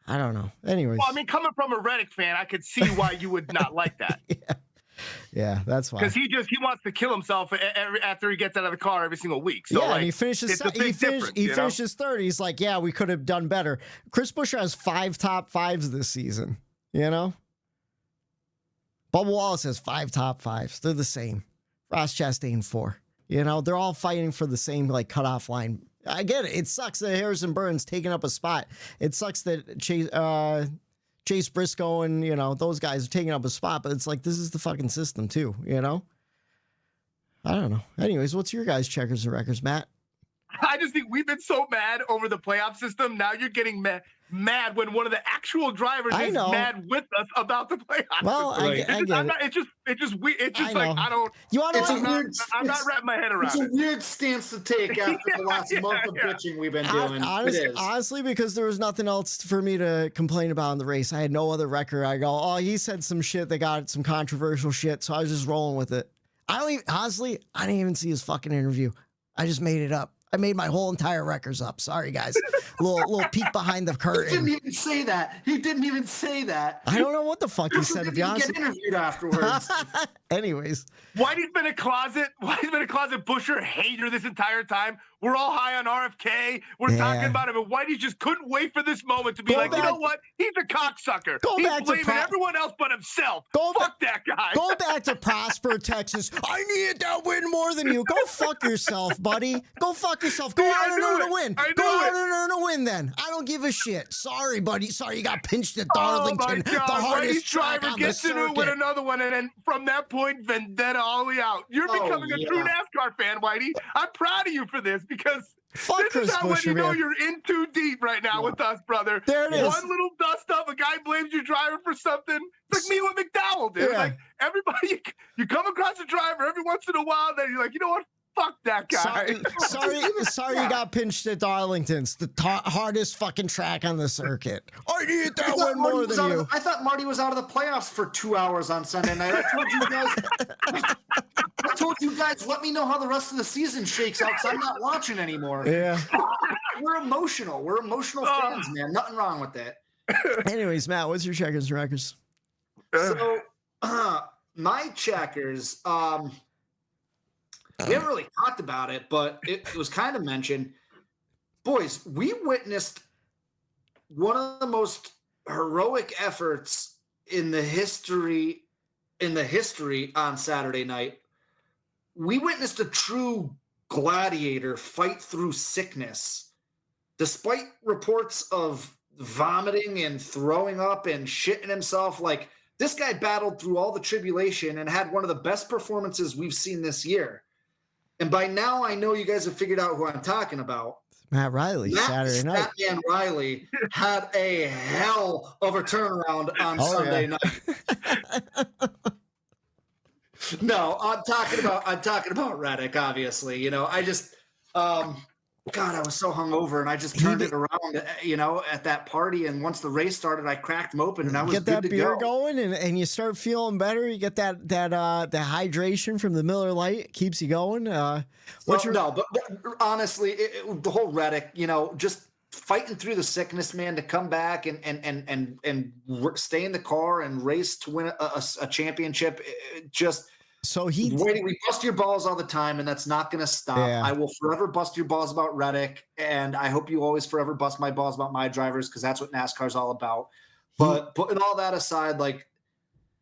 I don't know. Anyways. Well, I mean, coming from a Reddick fan, I could see why you would not like that. Yeah, that's why. Because he wants to kill himself after he gets out of the car every single week. So, yeah, like, and he finishes third. He's like, yeah, we could have done better. Chris Buescher has 5 top 5s this season. You know, Bubba Wallace has 5 top 5s. They're the same. Ross Chastain 4. You know, they're all fighting for the same like cutoff line. I get it. It sucks that Harrison Burton's taking up a spot. It sucks that Chase Briscoe and, you know, those guys are taking up a spot, but it's like, this is the fucking system too, you know? I don't know. Anyways, what's your guys' checkers and records, Matt? I just think we've been so mad over the playoff system. Now you're getting mad when one of the actual drivers is mad with us about the playoff. Well, I get it. It's just like, I don't. I'm not wrapping my head around it. It's a weird stance to take after the last month of bitching we've been doing. Honestly, because there was nothing else for me to complain about in the race. I had no other record. I go, oh, he said some shit that got some controversial shit, so I was just rolling with it. I didn't even see his fucking interview. I just made it up. I made my whole entire records up. Sorry, guys. little peek behind the curtain. He didn't even say that. He didn't even say that. I don't know what the fuck he said, to be honest. Get interviewed afterwards. Anyways. Whitey's been a closet Busher hater this entire time. We're all high on RFK. We're talking about him, and Whitey just couldn't wait for this moment to be you know what? He's a cocksucker. He's blaming everyone else but himself. Fuck that guy. Go back to Prosper, Texas. I needed that win more than you. Go fuck yourself, buddy. Go fuck yourself. Go out and earn a win. Go out and earn a win then. I don't give a shit. Sorry, buddy. Sorry you got pinched at Darlington. Oh, my God. The hardest Whitey's driver gets into it with another one, and then from that point, vendetta all the way out. You're becoming a true NASCAR fan, Whitey. I'm proud of you for this because this is how when you know you're in too deep right now with us, brother. There it is. One little dust up, a guy blames your driver for something. It's like me with McDowell, dude. Yeah. Like everybody, you come across a driver every once in a while, then you're like, you know what? Fuck that guy. Sorry you got pinched at Darlington. It's the hardest fucking track on the circuit. I need that one more than you. I thought Marty was out of the playoffs for 2 hours on Sunday night. I told you guys, let me know how the rest of the season shakes out because I'm not watching anymore. Yeah. We're emotional. We're emotional fans, man. Nothing wrong with that. Anyways, Matt, what's your checkers and records? So, my checkers, we haven't really talked about it, but it was kind of mentioned. Boys, we witnessed one of the most heroic efforts in the history on Saturday night. We witnessed a true gladiator fight through sickness. Despite reports of vomiting and throwing up and shitting himself, like this guy battled through all the tribulation and had one of the best performances we've seen this year. And by now, I know you guys have figured out who I'm talking about. Matt Reilly, Saturday night. Matt Reilly had a hell of a turnaround on Sunday night. No, I'm talking about Reddick, obviously. You know, I just God, I was so hungover, and I just turned it around, at that party. And once the race started, I cracked them open, and I was get good that to beer go. going, and you start feeling better. You get that hydration from the Miller Lite. It keeps you going. But honestly, the whole Reddick, just fighting through the sickness, man, to come back and stay in the car and race to win a championship. We bust your balls all the time, and that's not going to stop. Yeah. I will forever bust your balls about Reddick, and I hope you always forever bust my balls about my drivers because that's what NASCAR is all about. But putting all that aside,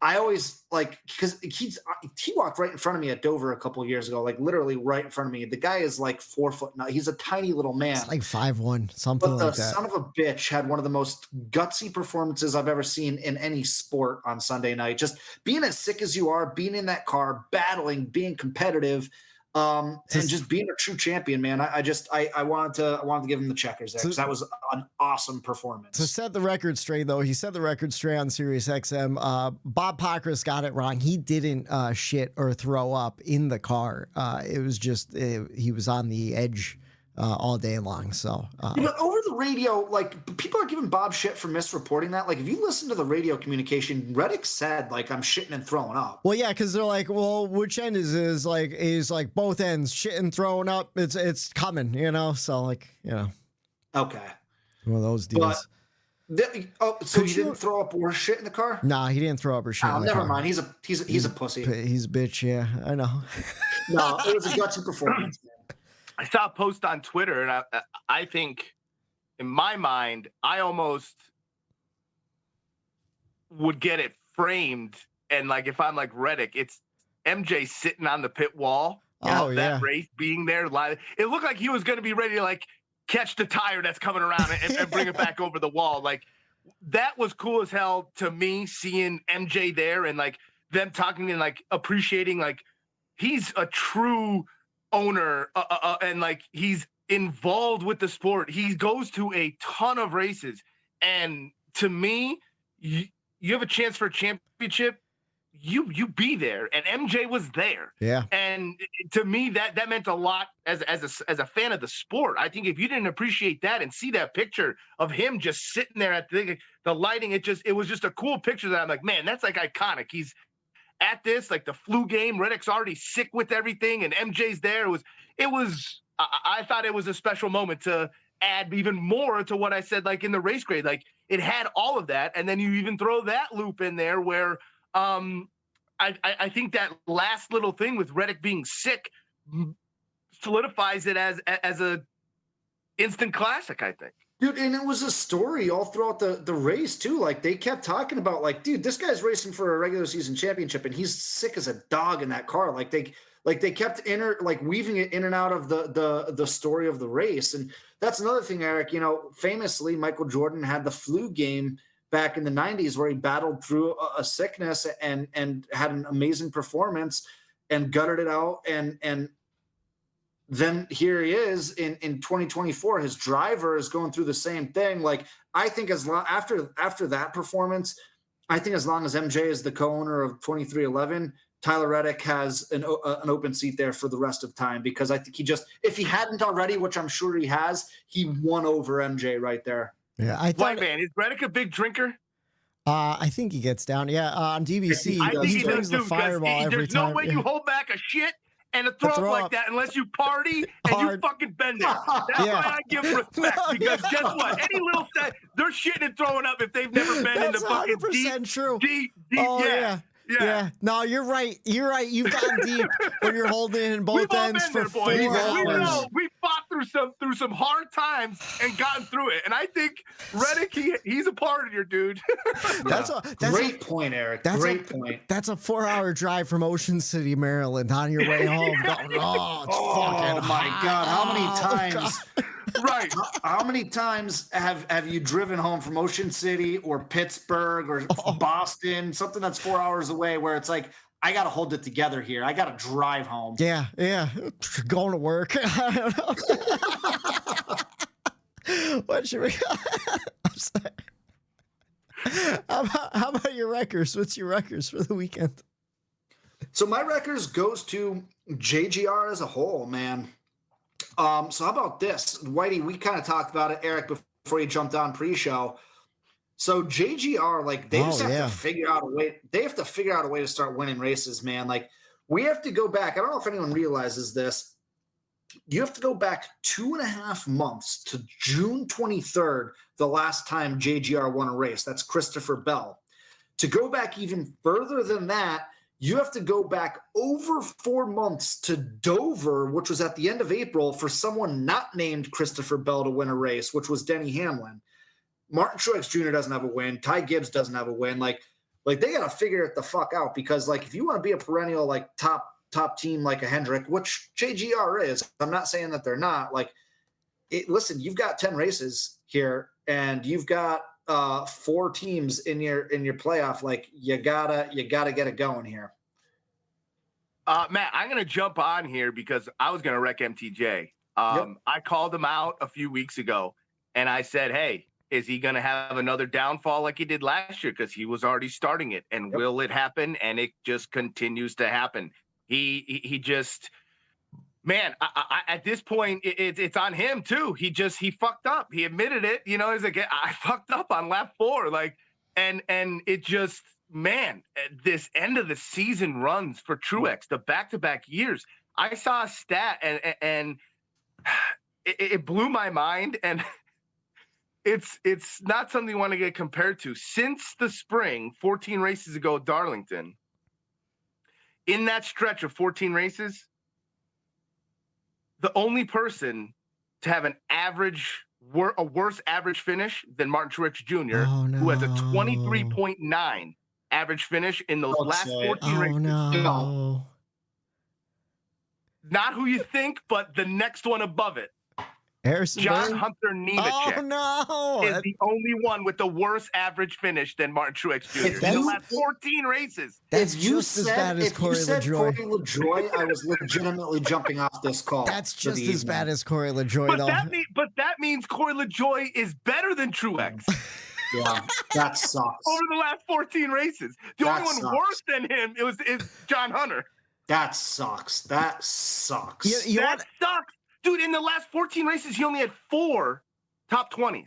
I always because he walked right in front of me at Dover a couple of years ago, literally right in front of me. The guy is 4 foot now. He's a tiny little man. It's 5'1", something like that. But the son of a bitch had one of the most gutsy performances I've ever seen in any sport on Sunday night. Just being as sick as you are, being in that car, battling, being competitive, and just being a true champion, man. I wanted to give him the checkers there because that was an awesome performance. To set the record straight, though, he set the record straight on Sirius XM. Bob Pockrass got it wrong. He didn't shit or throw up in the car. It was just he was on the edge all day long. So over the radio, people are giving Bob shit for misreporting that. If you listen to the radio communication, Reddick said I'm shitting and throwing up. Well, yeah, because they're like, well, which end is both ends, shit and throwing up. It's coming, so Okay, one of those deals. So he didn't throw up or shit in the car? Nah, he didn't throw up or shit. Oh, in the never car. mind. He's a pussy. He's a bitch. Yeah, I know. No, it was a gutsy performance, man. I saw a post on Twitter, and I think, in my mind, I almost would get it framed. And if I'm Reddick, it's MJ sitting on the pit wall. That race being there live. It looked like he was going to be ready to catch the tire that's coming around and bring it back over the wall. That was cool as hell to me, seeing MJ there and them talking and appreciating he's a true owner and he's involved with the sport. He goes to a ton of races, and to me, you have a chance for a championship, you be there, and MJ was there. Yeah, and to me that meant a lot as a fan of the sport. I think if you didn't appreciate that and see that picture of him just sitting there at the lighting, it was just a cool picture that I'm like, man, that's iconic. He's at this, like the flu game, Reddick's already sick with everything, and MJ's there. I thought it was a special moment to add even more to what I said, like in the race grade. Like it had all of that, and then you even throw that loop in there where I think that last little thing with Reddick being sick solidifies it as a instant classic, I think. Dude, and it was a story all throughout the race too. Like they kept talking about, like, dude, this guy's racing for a regular season championship, and he's sick as a dog in that car. Like they kept weaving it in and out of the story of the race. And that's another thing, Eric. You know, famously, Michael Jordan had the flu game back in the 90s where he battled through a sickness and had an amazing performance and gutted it out. And then here he is in 2024. His driver is going through the same thing. Like, I think after that performance, I think as long as MJ is the co-owner of 2311, Tyler Reddick has an open seat there for the rest of time, because I think if he hadn't already, which I'm sure he has, he won over MJ right there. Yeah, I thought. White man, is Reddick a big drinker? I think he gets down. Yeah, on DBC, I think he brings the fireball every time. There's no way you hold back a shit and a throw up like that unless you party and you fucking bend it. That's why I give respect, because guess what? Any little set, they're shitting and throwing up if they've never been in the fucking 100% true. deep. Yeah. No, you're right. You've gotten deep when you're holding in both ends for 4 hours. We fought through some hard times and gotten through it. And I think Reddick, he's a partier, dude. That's great point, Eric. Great point. That's a 4-hour drive from Ocean City, Maryland, on your way home. Going, fucking my God. How many times? Right. How many times have you driven home from Ocean City or Pittsburgh or Boston, something that's 4 hours away, where it's like, I got to hold it together here. I got to drive home. Yeah. Going to work. I don't know. What should we? I'm sorry. How about your records? What's your records for the weekend? So my records goes to JGR as a whole, man. So how about this? Whitey, we kind of talked about it, Eric, before you jumped on pre-show. So JGR, like, they just have to figure out a way. They have to figure out a way to start winning races, man. Like, we have to go back. I don't know if anyone realizes this. You have to go back 2.5 months to June 23rd, the last time JGR won a race. That's Christopher Bell. To go back even further than that, you have to go back over 4 months to Dover, which was at the end of April, for someone not named Christopher Bell to win a race, which was Denny Hamlin. Martin Truex Jr. doesn't have a win. Ty Gibbs doesn't have a win. Like they got to figure it the fuck out, because, like, if you want to be a perennial, like, top team like a Hendrick, which JGR is, I'm not saying that they're not. Like, listen, you've got 10 races here, and you've got 4 teams in your playoff. Like, you gotta get it going here. Matt, I'm gonna jump on here because I was gonna wreck MTJ. I called him out a few weeks ago, and I said, hey, is he going to have another downfall like he did last year? Because he was already starting it. And will it happen? And it just continues to happen. He just, man, at this point, it's on him too. He fucked up. He admitted it. You know, he's like, I fucked up on lap 4. Like, and it just, man, this end of the season runs for Truex, the back-to-back years. I saw a stat and it blew my mind. And it's not something you want to get compared to. Since the spring, 14 races ago at Darlington, in that stretch of 14 races, the only person to have a worse average finish than Martin Truex Jr., who has a 23.9 average finish in those last 14 races. No. Not who you think, but the next one above it. Harrison John Burton? Hunter Nemechek is the only one with the worse average finish than Martin Truex Jr. in the last 14 races. That's just as bad as Corey LaJoie, I was legitimately jumping off this call. That's just as bad as Corey LaJoie, though. But that means Corey LaJoie is better than Truex. Yeah, that sucks. Over the last 14 races. The only one worse than him is John Hunter. That sucks. That sucks. That sucks. Dude, in the last 14 races, he only had 4 top 20s.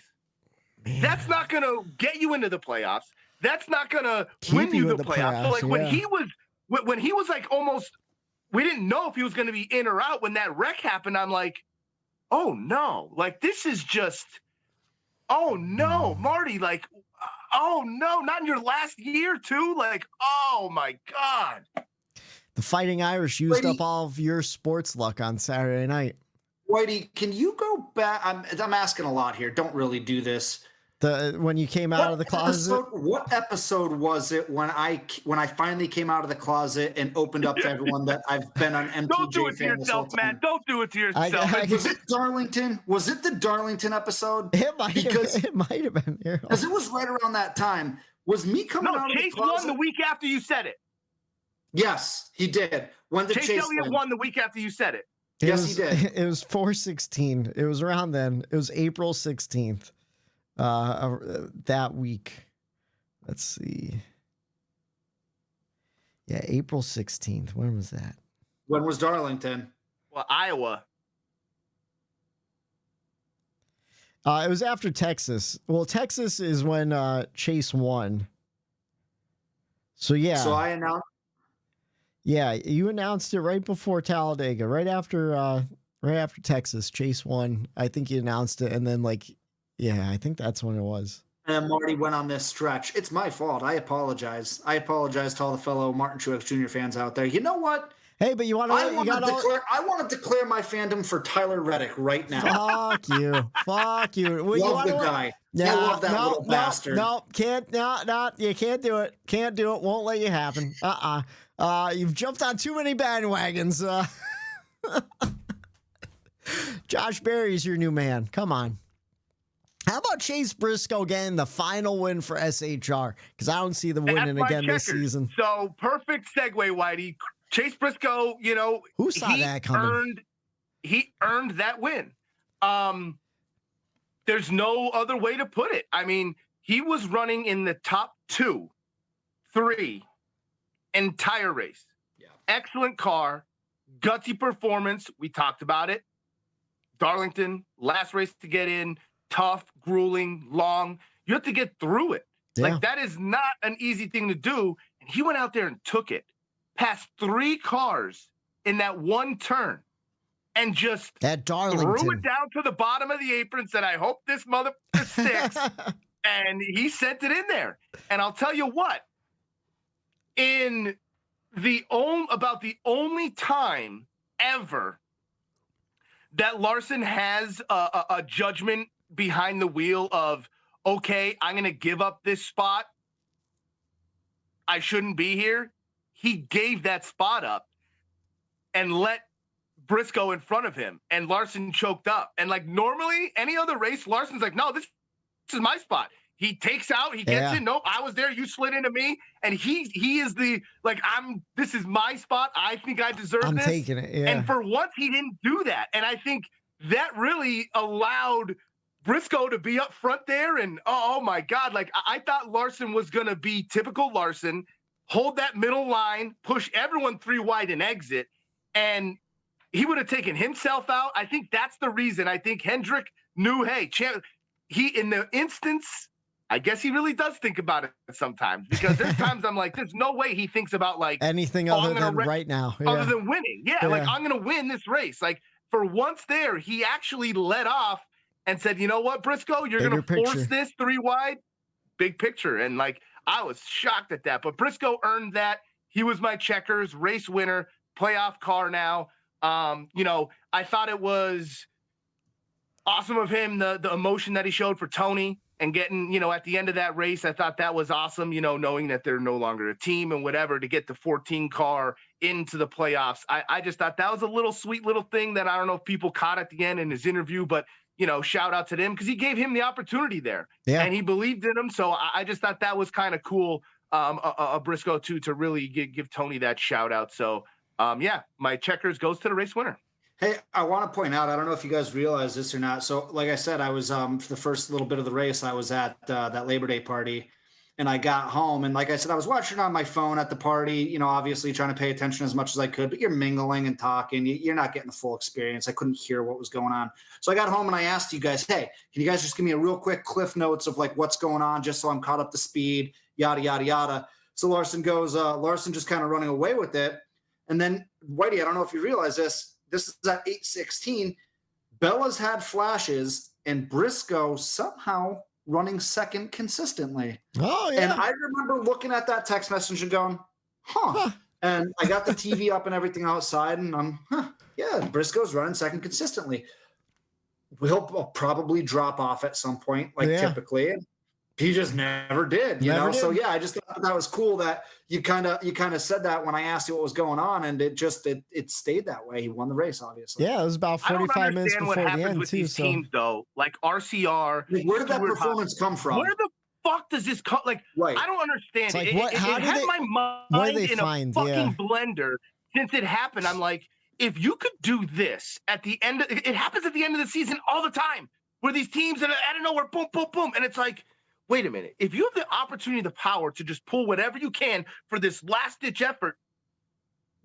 Man. That's not going to get you into the playoffs. That's not going to win you the playoffs. So, like, when he was when he was like almost, we didn't know if he was going to be in or out. When that wreck happened, I'm like, oh no, like this is just, oh no, Marty, like, oh no, not in your last year too. Like, oh my God. The Fighting Irish used up all of your sports luck on Saturday night. Whitey, can you go back? I'm asking a lot here. Don't really do this. When you came out of the closet? What episode was it when I finally came out of the closet and opened up to everyone that I've been on MTJ? Don't do it to yourself, Matt. Don't do it to yourself. Was it Darlington? Was it the Darlington episode? It might have been. Because it was right around that time. Was me coming out of the Chase closet? won the week after you said it. Yes, he did. When did Chase Elliott won the week after you said it. Yes, he did. It was 4/16. It was around then. It was April 16th. That week. Let's see. Yeah, April 16th. When was that? When was Darlington? Well, Iowa. It was after Texas. Well, Texas is when Chase won. So yeah. So I announced. Yeah, you announced it right before Talladega, right after Texas. Chase won. I think you announced it, and then yeah, I think that's when it was. And Marty went on this stretch. It's my fault. I apologize. I apologize to all the fellow Martin Truex Jr. fans out there. You know what? Hey, but you want to? I want to declare my fandom for Tyler Reddick right now. Fuck you. Fuck you. Love the guy. I love that little bastard. No, can't. No, you can't do it. Can't do it. Won't let you happen. You've jumped on too many bandwagons. Josh Berry's your new man. Come on. How about Chase Briscoe getting the final win for SHR? Because I don't see them winning again this season. So perfect segue, Whitey. Chase Briscoe, who saw that coming? He earned that win. There's no other way to put it. I mean, he was running in the top 2, 3 entire race. Yeah. Excellent car, gutsy performance. We talked about it. Darlington, last race to get in, tough, grueling, long. You have to get through it. Yeah. Like, that is not an easy thing to do. And he went out there and took it. Passed 3 cars in that one turn and just threw it down to the bottom of the apron, said, I hope this mother sticks. And he sent it in there. And I'll tell you what, about the only time ever that Larson has a judgment behind the wheel of, okay, I'm going to give up this spot. I shouldn't be here. He gave that spot up and let Briscoe in front of him, and Larson choked up. And normally any other race, Larson's like, no, this is my spot. He takes out, he gets in. Nope, I was there. You slid into me. And he is this is my spot. I think I deserve this. I'm taking it. Yeah. And for once, he didn't do that. And I think that really allowed Briscoe to be up front there. And oh my God, I thought Larson was going to be typical Larson, hold that middle line, push everyone 3 wide and exit. And he would have taken himself out. I think that's the reason. I think Hendrick knew, hey, in the instance, I guess he really does think about it sometimes, because there's times I'm like, there's no way he thinks about anything other than right now. Yeah. Other than winning. Yeah, I'm going to win this race. For once there, he actually let off and said, you know what, Briscoe, you're going to force this 3 wide. Big picture. And I was shocked at that. But Briscoe earned that. He was my checkers, race winner, playoff car now. I thought it was awesome of him, the emotion that he showed for Tony and getting, at the end of that race. I thought that was awesome, knowing that they're no longer a team and whatever, to get the 14 car into the playoffs. I just thought that was a sweet little thing that I don't know if people caught at the end in his interview, but shout out to them, because he gave him the opportunity there and he believed in him. So I just thought that was kind of cool. Briscoe too, to really give Tony that shout out. So my checkers goes to the race winner. Hey, I want to point out, I don't know if you guys realize this or not. So like I said, I was for the first little bit of the race, I was at that Labor Day party, and I got home, and like I said, I was watching on my phone at the party, obviously trying to pay attention as much as I could, but you're mingling and talking. You're not getting the full experience. I couldn't hear what was going on. So I got home and I asked you guys, hey, can you guys just give me a real quick cliff notes of what's going on, just so I'm caught up to speed, yada, yada, yada. So Larson goes, Larson just kind of running away with it. And then Whitey, I don't know if you realize this is at 8:16. Bella's had flashes and Briscoe somehow running second consistently. Oh, yeah. And I remember looking at that text message and going, huh. And I got the TV up and everything outside, and yeah, Briscoe's running second consistently. He'll probably drop off at some point, typically. And he just never did, you know? So yeah, I just thought that was cool that you kind of said that when I asked you what was going on, and it stayed that way. He won the race, obviously. Yeah, it was about 45 minutes before the end, with too. These teams, though, like RCR. Where did that performance come from? Where the fuck does this come? Like, right. I don't understand. Like, it had my mind in a fucking blender since it happened. I'm like, if you could do this at the end, it happens at the end of the season all the time, where these teams out of nowhere, boom, boom, boom, and it's like, wait a minute. If you have the opportunity, the power to just pull whatever you can for this last-ditch effort,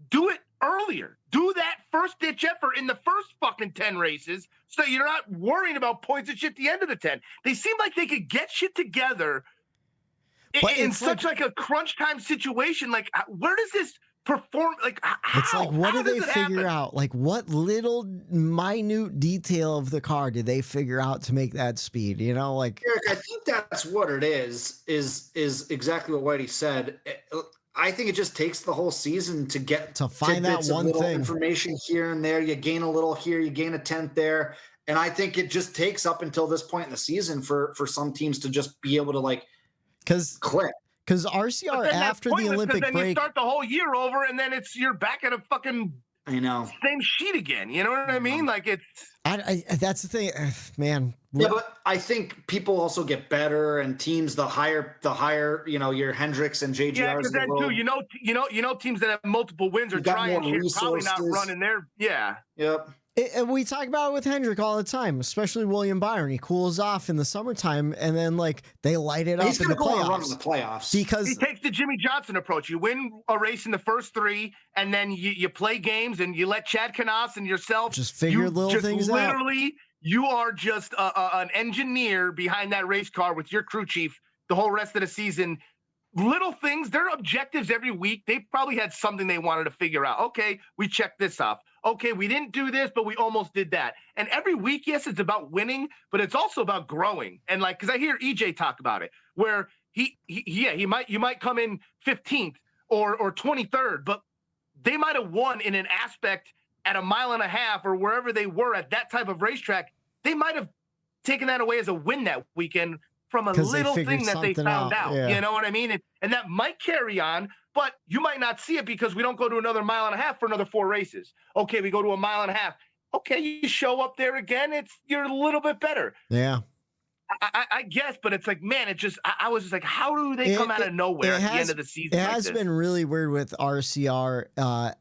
do it earlier. Do that first-ditch effort in the first fucking 10 races so you're not worrying about points and shit at the end of the 10. They seem like they could get shit together in such like a crunch time situation. Like, where does this perform? Like, how? It's like, what do they figure out? Like, what little minute detail of the car did they figure out to make that speed? You know, like, Eric, I think that's what it is exactly what Whitey said. I think it just takes the whole season to find that one thing. Information here and there. You gain a little here, you gain a tenth there. And I think it just takes up until this point in the season for some teams to just be able to click. Because RCR after the Olympic break, you start the whole year over, and then you're back at a fucking same sheet again. You know what I mean? Like, it's. That's the thing, man. Yeah, but I think people also get better, and teams the higher your Hendricks and JGRs. Yeah, because then too, you know, teams that have multiple wins are trying shit, probably not running their. Yeah. Yep. And we talk about it with Hendrick all the time, especially William Byron. He cools off in the summertime, and then they light it up in the playoffs. Because he takes the Jimmy Johnson approach. You win a race in the first three, and then you play games, and you let Chad Knaus and yourself just figure little things out. Literally, you are just an engineer behind that race car with your crew chief the whole rest of the season. Little things, their objectives every week, they probably had something they wanted to figure out. Okay, we checked this off. Okay, we didn't do this, but we almost did that. And every week, yes, it's about winning, but it's also about growing. And because I hear EJ talk about it, where you might come in 15th or 23rd, but they might have won in an aspect at a mile and a half or wherever they were at that type of racetrack. They might have taken that away as a win that weekend from a little thing that they found out. Yeah. You know what I mean? And that might carry on, but you might not see it because we don't go to another mile and a half for another 4 races. Okay, we go to a mile and a half. Okay, you show up there again, you're a little bit better. Yeah. I guess, but it's like, man, I was just like, how do they come out of nowhere at the end of the season? It has been really weird with RCR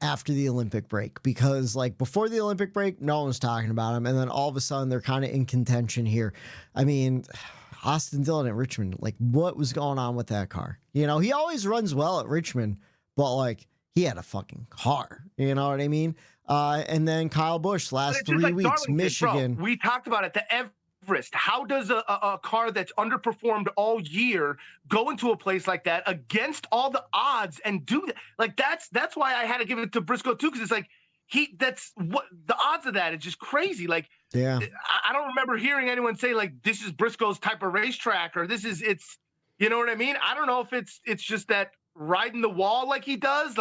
after the Olympic break, because before the Olympic break, no one was talking about them. And then all of a sudden they're kind of in contention here. I mean, Austin Dillon at Richmond, what was going on with that car? You know, he always runs well at Richmond, but he had a fucking car. You know what I mean? And then Kyle Busch last 3 weeks, Darlington, Michigan. Bro, we talked about it. The Everest. How does a car that's underperformed all year go into a place like that against all the odds and do that? That's why I had to give it to Briscoe too, because it's that's what the odds of that is just crazy. Yeah, I don't remember hearing anyone say this is Briscoe's type of racetrack, or it's you know what I mean? I don't know if it's just that riding the wall like he does,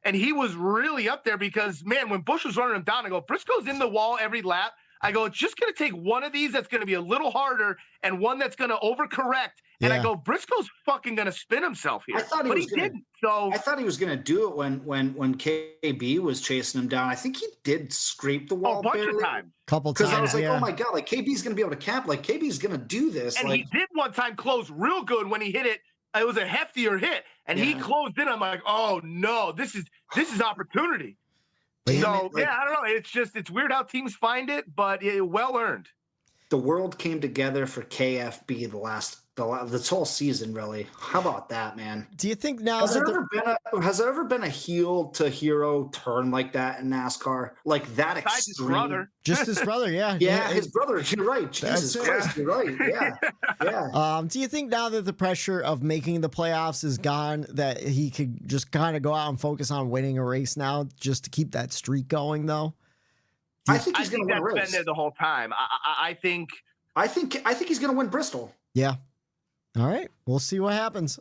and he was really up there because, man, when Busch was running him down, I go, Briscoe's in the wall every lap. I go, it's just going to take one of these that's going to be a little harder and one that's going to overcorrect. And I go, Briscoe's fucking going to spin himself here. But he didn't. So I thought he was going to do it when KB was chasing him down. I think he did scrape the wall a bunch of times. Couple times. Because I was like, oh my God, KB's going to be able to cap. KB's going to do this. And he did one time close real good when he hit it. It was a heftier hit. And he closed in. I'm like, oh no, this is opportunity. So, I don't know. It's weird how teams find it, but well earned. The world came together for KFB the this whole season, really. How about that, man? Do you think now Has there ever been a heel to hero turn like that in NASCAR? Like that Besides extreme? his brother. just his brother? Yeah. Yeah, his brother. You're right. Jesus it. Christ, you're right. Yeah, yeah. Do you think now that the pressure of making the playoffs is gone, that he could just kind of go out and focus on winning a race now, just to keep that streak going, though? I think he's going to win a that's race. been there the whole time. I think he's going to win Bristol. Yeah. All right. We'll see what happens.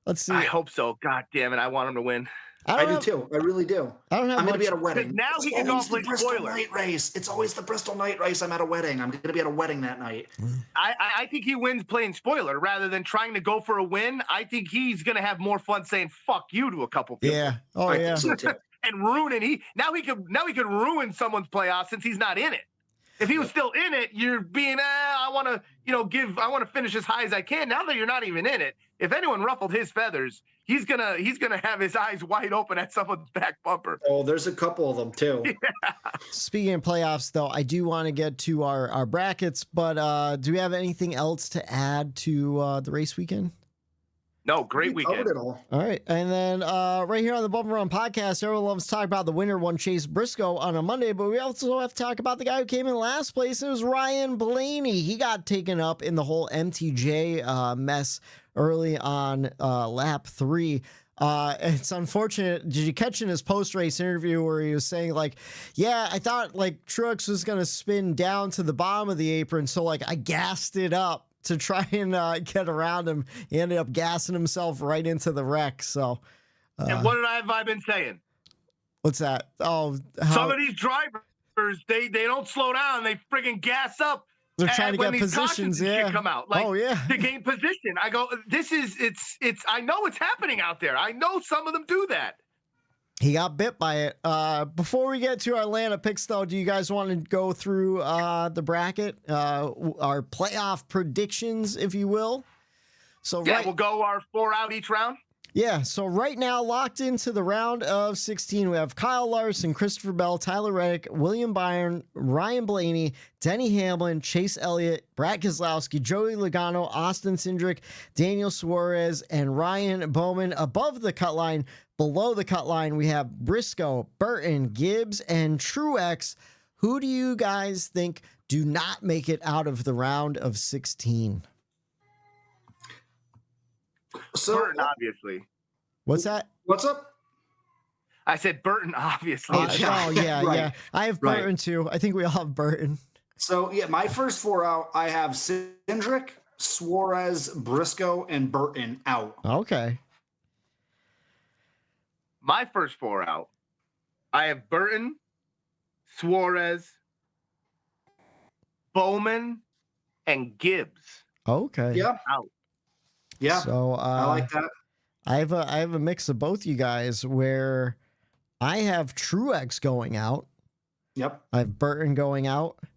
Let's see. I hope so. God damn it. I want him to win. I do too. I really do. I don't have I'm going to much- be at a wedding. Now It's he can go always and play the Bristol spoiler. night race. It's always the Bristol night race. I'm at a wedding. I'm going to be at a wedding that night. I think he wins playing spoiler rather than trying to go for a win. I think he's going to have more fun saying "fuck you" to a couple people. Yeah. Oh, I yeah. think so too. And ruining he could ruin someone's playoffs since he's not in it. If he was still in it, you're being I want to finish as high as I can. Now that you're not even in it, if anyone ruffled his feathers, he's gonna have his eyes wide open at someone's back bumper. Oh, there's a couple of them too. Speaking of playoffs, though, I do want to get to our brackets, but do we have anything else to add to the race weekend? No, great We weekend. covered it all. All right. And then right here on the Bump and Run podcast, everyone loves to talk about the winner, one Chase Briscoe on a Monday, but we also have to talk about the guy who came in last place. It was Ryan Blaney. He got taken up in the whole MTJ mess early on lap 3. It's unfortunate. Did you catch in his post-race interview where he was saying, like, yeah, I thought, like, Truex was going to spin down to the bottom of the apron, so, like, I gassed it up to try and get around him. He ended up gassing himself right into the wreck. So, And what have I been saying? what's that? Oh, Some of these drivers, they don't slow down. They friggin' gas up. they're trying to when get these positions. cautions and shit Yeah. come out. Like, Oh, yeah. to gain position. I go, it's. I know it's happening out there. I know some of them do that. He got bit by it. Before we get to our Atlanta picks, though, do you guys want to go through the bracket, our playoff predictions, if you will? So Yeah, right, we'll go our 4 out each round. yeah. So right now, locked into the round of 16, we have Kyle Larson, Christopher Bell, Tyler Reddick, William Byron, Ryan Blaney, Denny Hamlin, Chase Elliott, Brad Keselowski, Joey Logano, Austin Cindric, Daniel Suarez, and Ryan Bowman. Above the cut line, below the cut line, we have Briscoe, Burton, Gibbs, and Truex. Who do you guys think do not make it out of the round of 16? So Burton, obviously. What's that? what's up? I said Burton, obviously. Yeah. Yeah. Right. I have Right. Burton too. I think we all have Burton. So yeah, my first 4 out, I have Cindric, Suarez, Briscoe, and Burton out. Okay. My first 4 out, I have Burton, Suarez, Bowman, and Gibbs. Okay. Yeah. Out. Yeah. So I like that. I have a mix of both you guys where I have Truex going out. Yep. I have Burton going out. It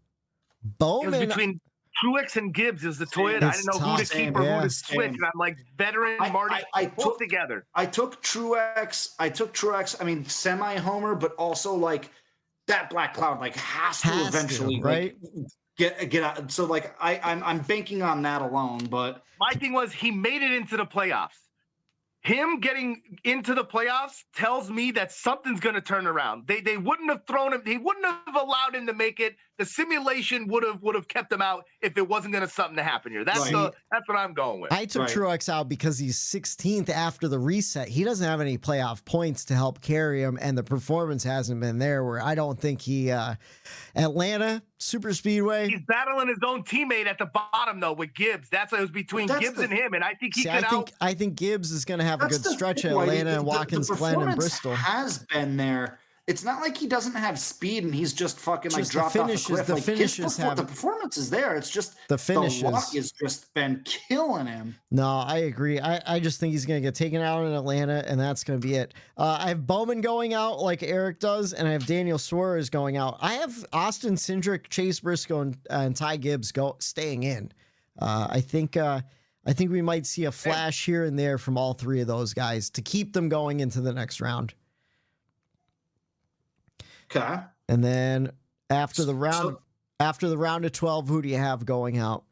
was Bowman. between Truex and Gibbs is the Toyota. I It's didn't know who to tough. keep or Yeah. who to switch. And I'm like, veteran Marty, I pull took together. I took Truex. I mean, semi-homer, but also like that black cloud like has to eventually right? like, get out. So like I'm banking on that alone. But My thing was he made it into the playoffs. Him getting into the playoffs tells me that something's going to turn around. They wouldn't have thrown him. He wouldn't have allowed him to make it. The simulation would have kept him out if it wasn't going to something to happen here. That's Right. that's what I'm going with. I took Right. Truex out because he's 16th after the reset. He doesn't have any playoff points to help carry him, and the performance hasn't been there. Where I don't think he Atlanta Super Speedway. He's battling his own teammate at the bottom though with Gibbs. That's what it was between That's Gibbs and him, and I think he See, could out. I think Gibbs is going to have a that's good the stretch thing, at Whitey. Atlanta and The Watkins Glen and performance Bristol. has been there. It's not like he doesn't have speed and he's just fucking like Just the dropped off a finishes- cliff. the Like finishes have- the performance is there. It's just The finishes. The luck has just been killing him. No, I agree. I just think he's going to get taken out in Atlanta, and that's going to be it. I have Bowman going out like Eric does, and I have Daniel Suarez going out. I have Austin Cindric, Chase Briscoe, and Ty Gibbs staying in. I think we might see a flash here and there from all three of those guys to keep them going into the next round. Okay. And then after the round of 12, who do you have going out?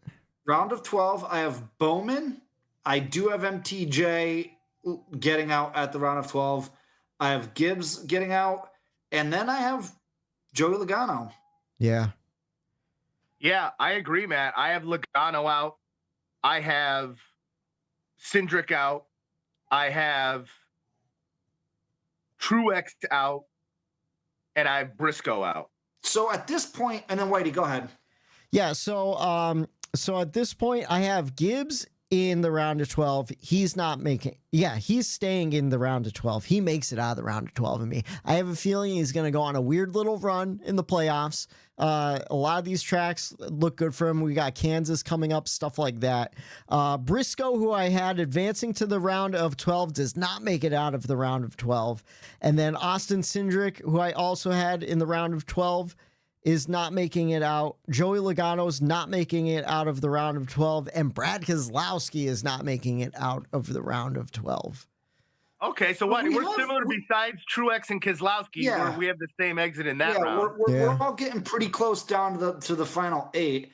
Round of 12, I have Bowman. I do have MTJ getting out at the round of 12. I have Gibbs getting out. And then I have Joey Logano. Yeah. Yeah, I agree, Matt. I have Logano out. I have Cindric out. I have Truex out. And I have Briscoe out. So at this point, and then Whitey, go ahead. Yeah, so at this point, I have Gibbs in the round of 12. He's staying in the round of 12. He makes it out of the round of 12 of me. I have a feeling he's going to go on a weird little run in the playoffs. A lot of these tracks look good for him. We got Kansas coming up, stuff like that. Briscoe, who I had advancing to the round of 12, does not make it out of the round of 12. And then Austin Cindric, who I also had in the round of 12, is not making it out. Joey Logano's not making it out of the round of 12. And Brad Keselowski is not making it out of the round of 12. Okay, so we're similar besides Truex and Keselowski, where we have the same exit in that round. We're all getting pretty close down to the final 8.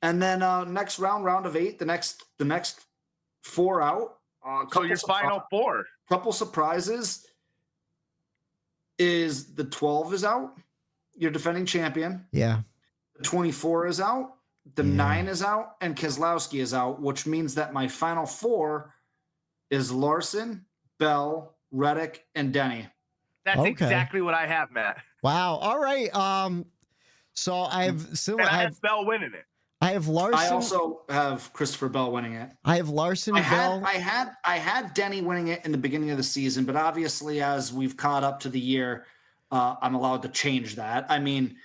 And then next round of 8, the next 4 out. So your final 4. Couple surprises is the 12 is out. Your defending champion. Yeah. The 24 is out. The 9 is out. And Keselowski is out, which means that my final 4 is Larson, Bell, Reddick, and Denny. That's exactly what I have, Matt. Wow. All right. So I have Bell winning it. I have Larson. I also have Christopher Bell winning it. I have Larson, Bell. I had Denny winning it in the beginning of the season, but obviously as we've caught up to the year, I'm allowed to change that. I mean,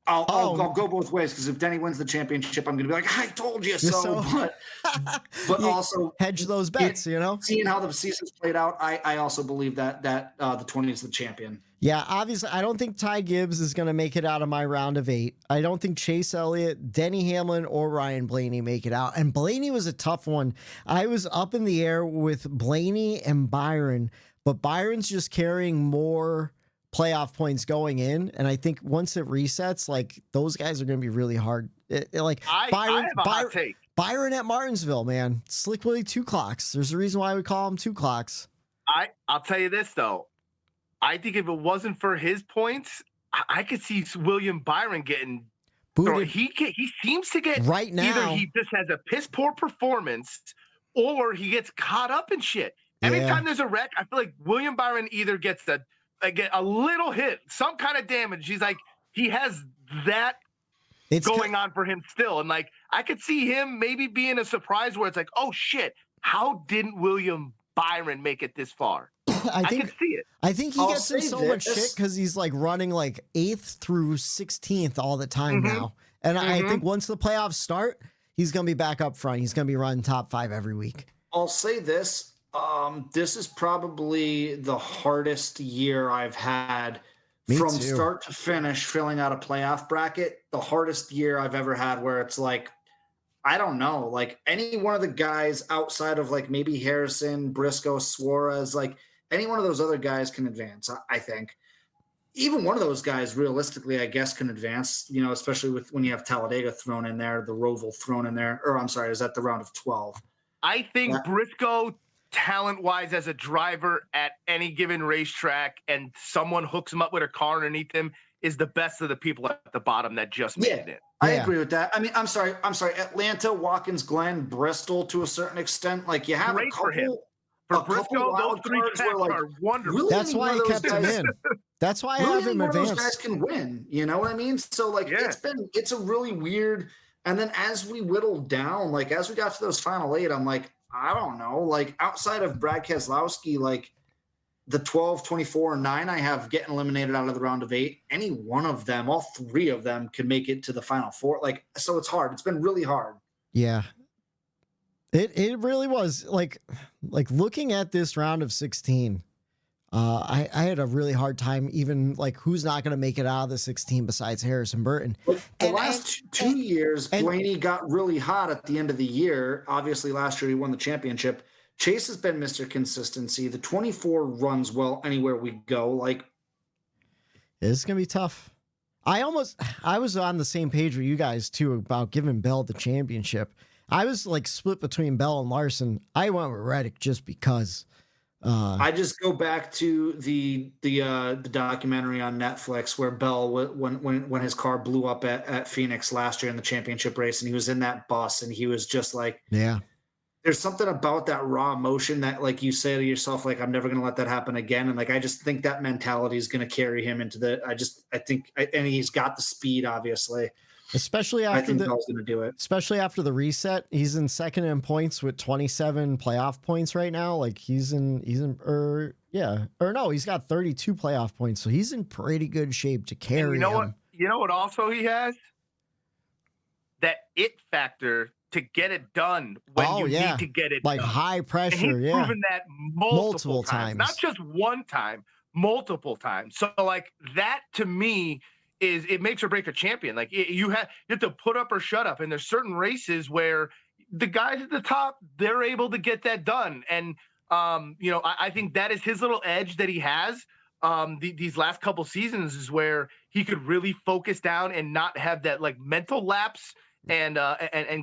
I'll go both ways, because if Denny wins the championship, I'm going to be like, I told you so. But also hedge those bets, Seeing how the season's played out, I also believe that the 20 is the champion. Yeah, obviously, I don't think Ty Gibbs is going to make it out of my round of 8. I don't think Chase Elliott, Denny Hamlin, or Ryan Blaney make it out. And Blaney was a tough one. I was up in the air with Blaney and Byron, but Byron's just carrying more playoff points going in, and I think once it resets, like, those guys are going to be really hard. Byron at Martinsville, man, Slick Willie 2 clocks. There's a reason why we call him 2 clocks. I'll tell you this though, I think if it wasn't for his points, I could see William Byron getting booted. He seems to get right now. Either he just has a piss poor performance, or he gets caught up in shit. Every time there's a wreck, I feel like William Byron either gets get a little hit, some kind of damage. He has that going on for him still. And like, I could see him maybe being a surprise where it's like, oh shit, how didn't William Byron make it this far? I can see it. I think he gets in so much shit because he's like running like 8th through 16th all the time now. And I think once the playoffs start, he's going to be back up front. He's going to be running top 5 every week. I'll say this. This is probably the hardest year I've had from start to finish filling out a playoff bracket. The hardest year I've ever had, where it's like, I don't know, like any one of the guys outside of like maybe Harrison, Briscoe, Suarez, like any one of those other guys can advance. I think even one of those guys realistically, I guess, can advance, especially with when you have Talladega thrown in there, the Roval thrown in there, or I'm sorry, is that the round of 12? I think Briscoe, talent-wise as a driver at any given racetrack, and someone hooks him up with a car underneath him, is the best of the people at the bottom that just made it. I agree with that. I mean, I'm sorry. Atlanta, Watkins Glen, Bristol, to a certain extent, like you have great a couple. For him. For Briscoe, those 3 tracks are wonderful. Really, that's why I kept him in. That's why I have him advanced. Those guys can win. You know what I mean? So like, it's a really weird. And then as we whittled down, like as we got to those final 8, I'm like, I don't know, like outside of Brad Keselowski, like the 12, 24, and 9 I have getting eliminated out of the round of 8. Any one of them, all 3 of them could make it to the final 4. Like, so it's hard. It's been really hard. Yeah. It really was like looking at this round of 16. I had a really hard time even like who's not going to make it out of the 16 besides Harrison Burton. The last 2 years, Blaney got really hot at the end of the year. Obviously, last year he won the championship. Chase has been Mr. Consistency. The 24 runs well anywhere we go. Like, it's going to be tough. I was on the same page with you guys too about giving Bell the championship. I was like split between Bell and Larson. I went with Reddick just because. I just go back to the documentary on Netflix where Bell, when his car blew up at Phoenix last year in the championship race, and he was in that bus, and he was just like, yeah. There's something about that raw emotion that, like, you say to yourself, like, I'm never going to let that happen again. And like, I just think that mentality is going to carry him into and he's got the speed, obviously. Especially after Bell's going to do it. Especially after the reset, he's in second in points with 27 playoff points right now. Like he's got 32 playoff points. So he's in pretty good shape to carry him. You know what also he has? That it factor to get it done when you need to get it like done. high pressure. And he's proven that multiple times, not just one time, multiple times. So like that to me is it makes or break a champion. Like you have to put up or shut up. And there's certain races where the guys at the top, they're able to get that done. And I think that is his little edge that he has. These last couple seasons is where he could really focus down and not have that like mental lapse and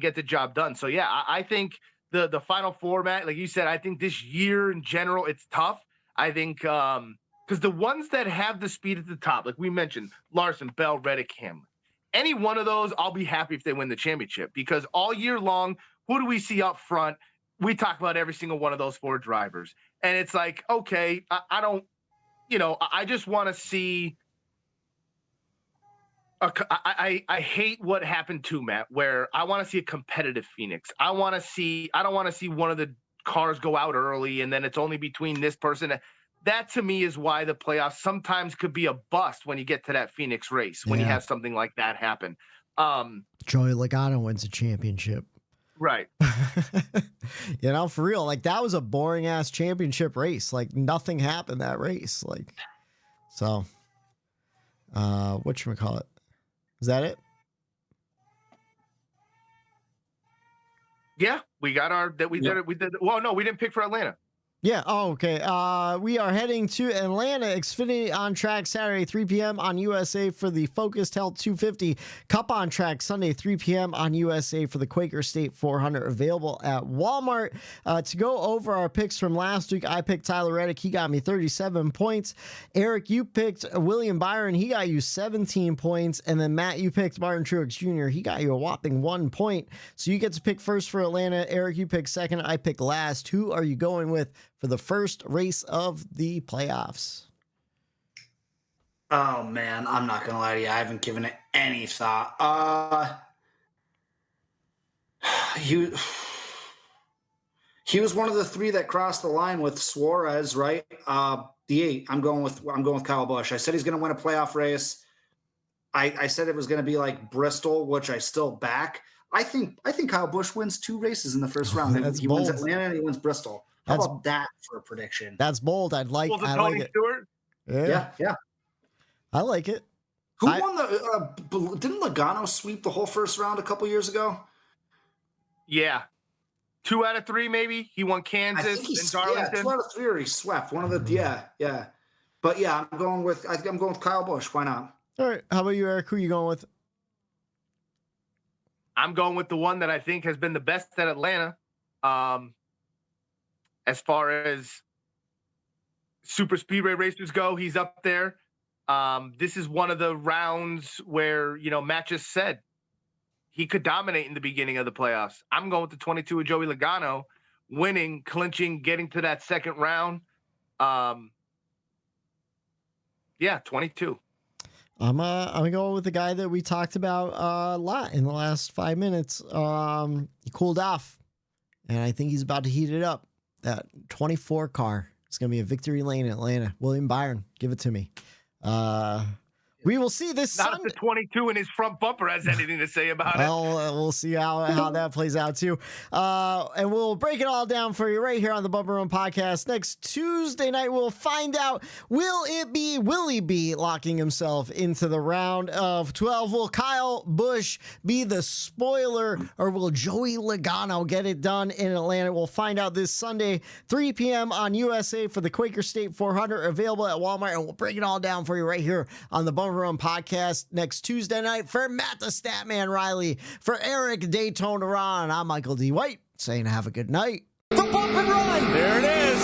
get the job done. So yeah, I think the final format, like you said, I think this year in general, it's tough. I think because the ones that have the speed at the top, like we mentioned, Larson, Bell, Reddick, Hamlin, any one of those, I'll be happy if they win the championship, because all year long, who do we see up front? We talk about every single one of those 4 drivers. And it's like, okay, I don't, I just want to see. I hate what happened to Matt, where I want to see a competitive Phoenix. I don't want to see one of the cars go out early and then it's only between this person. That to me is why the playoffs sometimes could be a bust when you get to that Phoenix race, when you have something like that happen. Joey Logano wins a championship. Right. For real, like that was a boring ass championship race. Like nothing happened that race. Like, so, whatchamacallit? Is that it? Yeah, we got we did it. Well, no, we didn't pick for Atlanta. Yeah. Oh, okay. We are heading to Atlanta. Xfinity on track Saturday, 3 p.m. on USA for the Focus Health 250. Cup on track Sunday, 3 p.m. on USA for the Quaker State 400. Available at Walmart. To go over our picks from last week, I picked Tyler Reddick. He got me 37 points. Eric, you picked William Byron. He got you 17 points. And then Matt, you picked Martin Truex Jr. He got you a whopping 1 point. So you get to pick first for Atlanta. Eric, you picked second. I picked last. Who are you going with for the first race of the playoffs? Oh man, I'm not gonna lie to you. I haven't given it any thought. He was one of the 3 that crossed the line with Suarez, right? The 8. I'm going with Kyle Busch. I said he's gonna win a playoff race. I said it was gonna be like Bristol, which I still back. I think Kyle Busch wins 2 races in the first round. He wins Atlanta and he wins Bristol. How about that for a prediction? That's bold. I like it. Stewart? Yeah. I like it. Who won didn't Logano sweep the whole first round a couple years ago? Yeah. 2 out of 3, maybe. He won Kansas and Darlington. Yeah, 2 out of 3 or he swept. One of the yeah. But yeah, I'm going with Kyle Busch. Why not? All right. How about you, Eric? Who are you going with? I'm going with the one that I think has been the best at Atlanta. As far as super speedway racers go, he's up there. This is one of the rounds where, Matt just said he could dominate in the beginning of the playoffs. I'm going with the 22 of Joey Logano, winning, clinching, getting to that second round. 22. I'm gonna go with the guy that we talked about a lot in the last 5 minutes. He cooled off, and I think he's about to heat it up. That 24 car. It's gonna be a victory lane in Atlanta. William Byron, give it to me. We will see this Not Sunday. if the 22 in his front bumper has anything to say about it. Well, we'll see how that plays out too. And we'll break it all down for you right here on the Bumper Run Podcast. Next Tuesday night, we'll find out, will he be locking himself into the round of 12? Will Kyle Busch be the spoiler, or will Joey Logano get it done in Atlanta? We'll find out this Sunday, 3 p.m. on USA for the Quaker State 400, available at Walmart, and we'll break it all down for you right here on the Bumper N Run Podcast next Tuesday night. For Matt the Statman Reilly, for Eric Daytona Ron, I'm Michael D. White saying have a good night. There it is.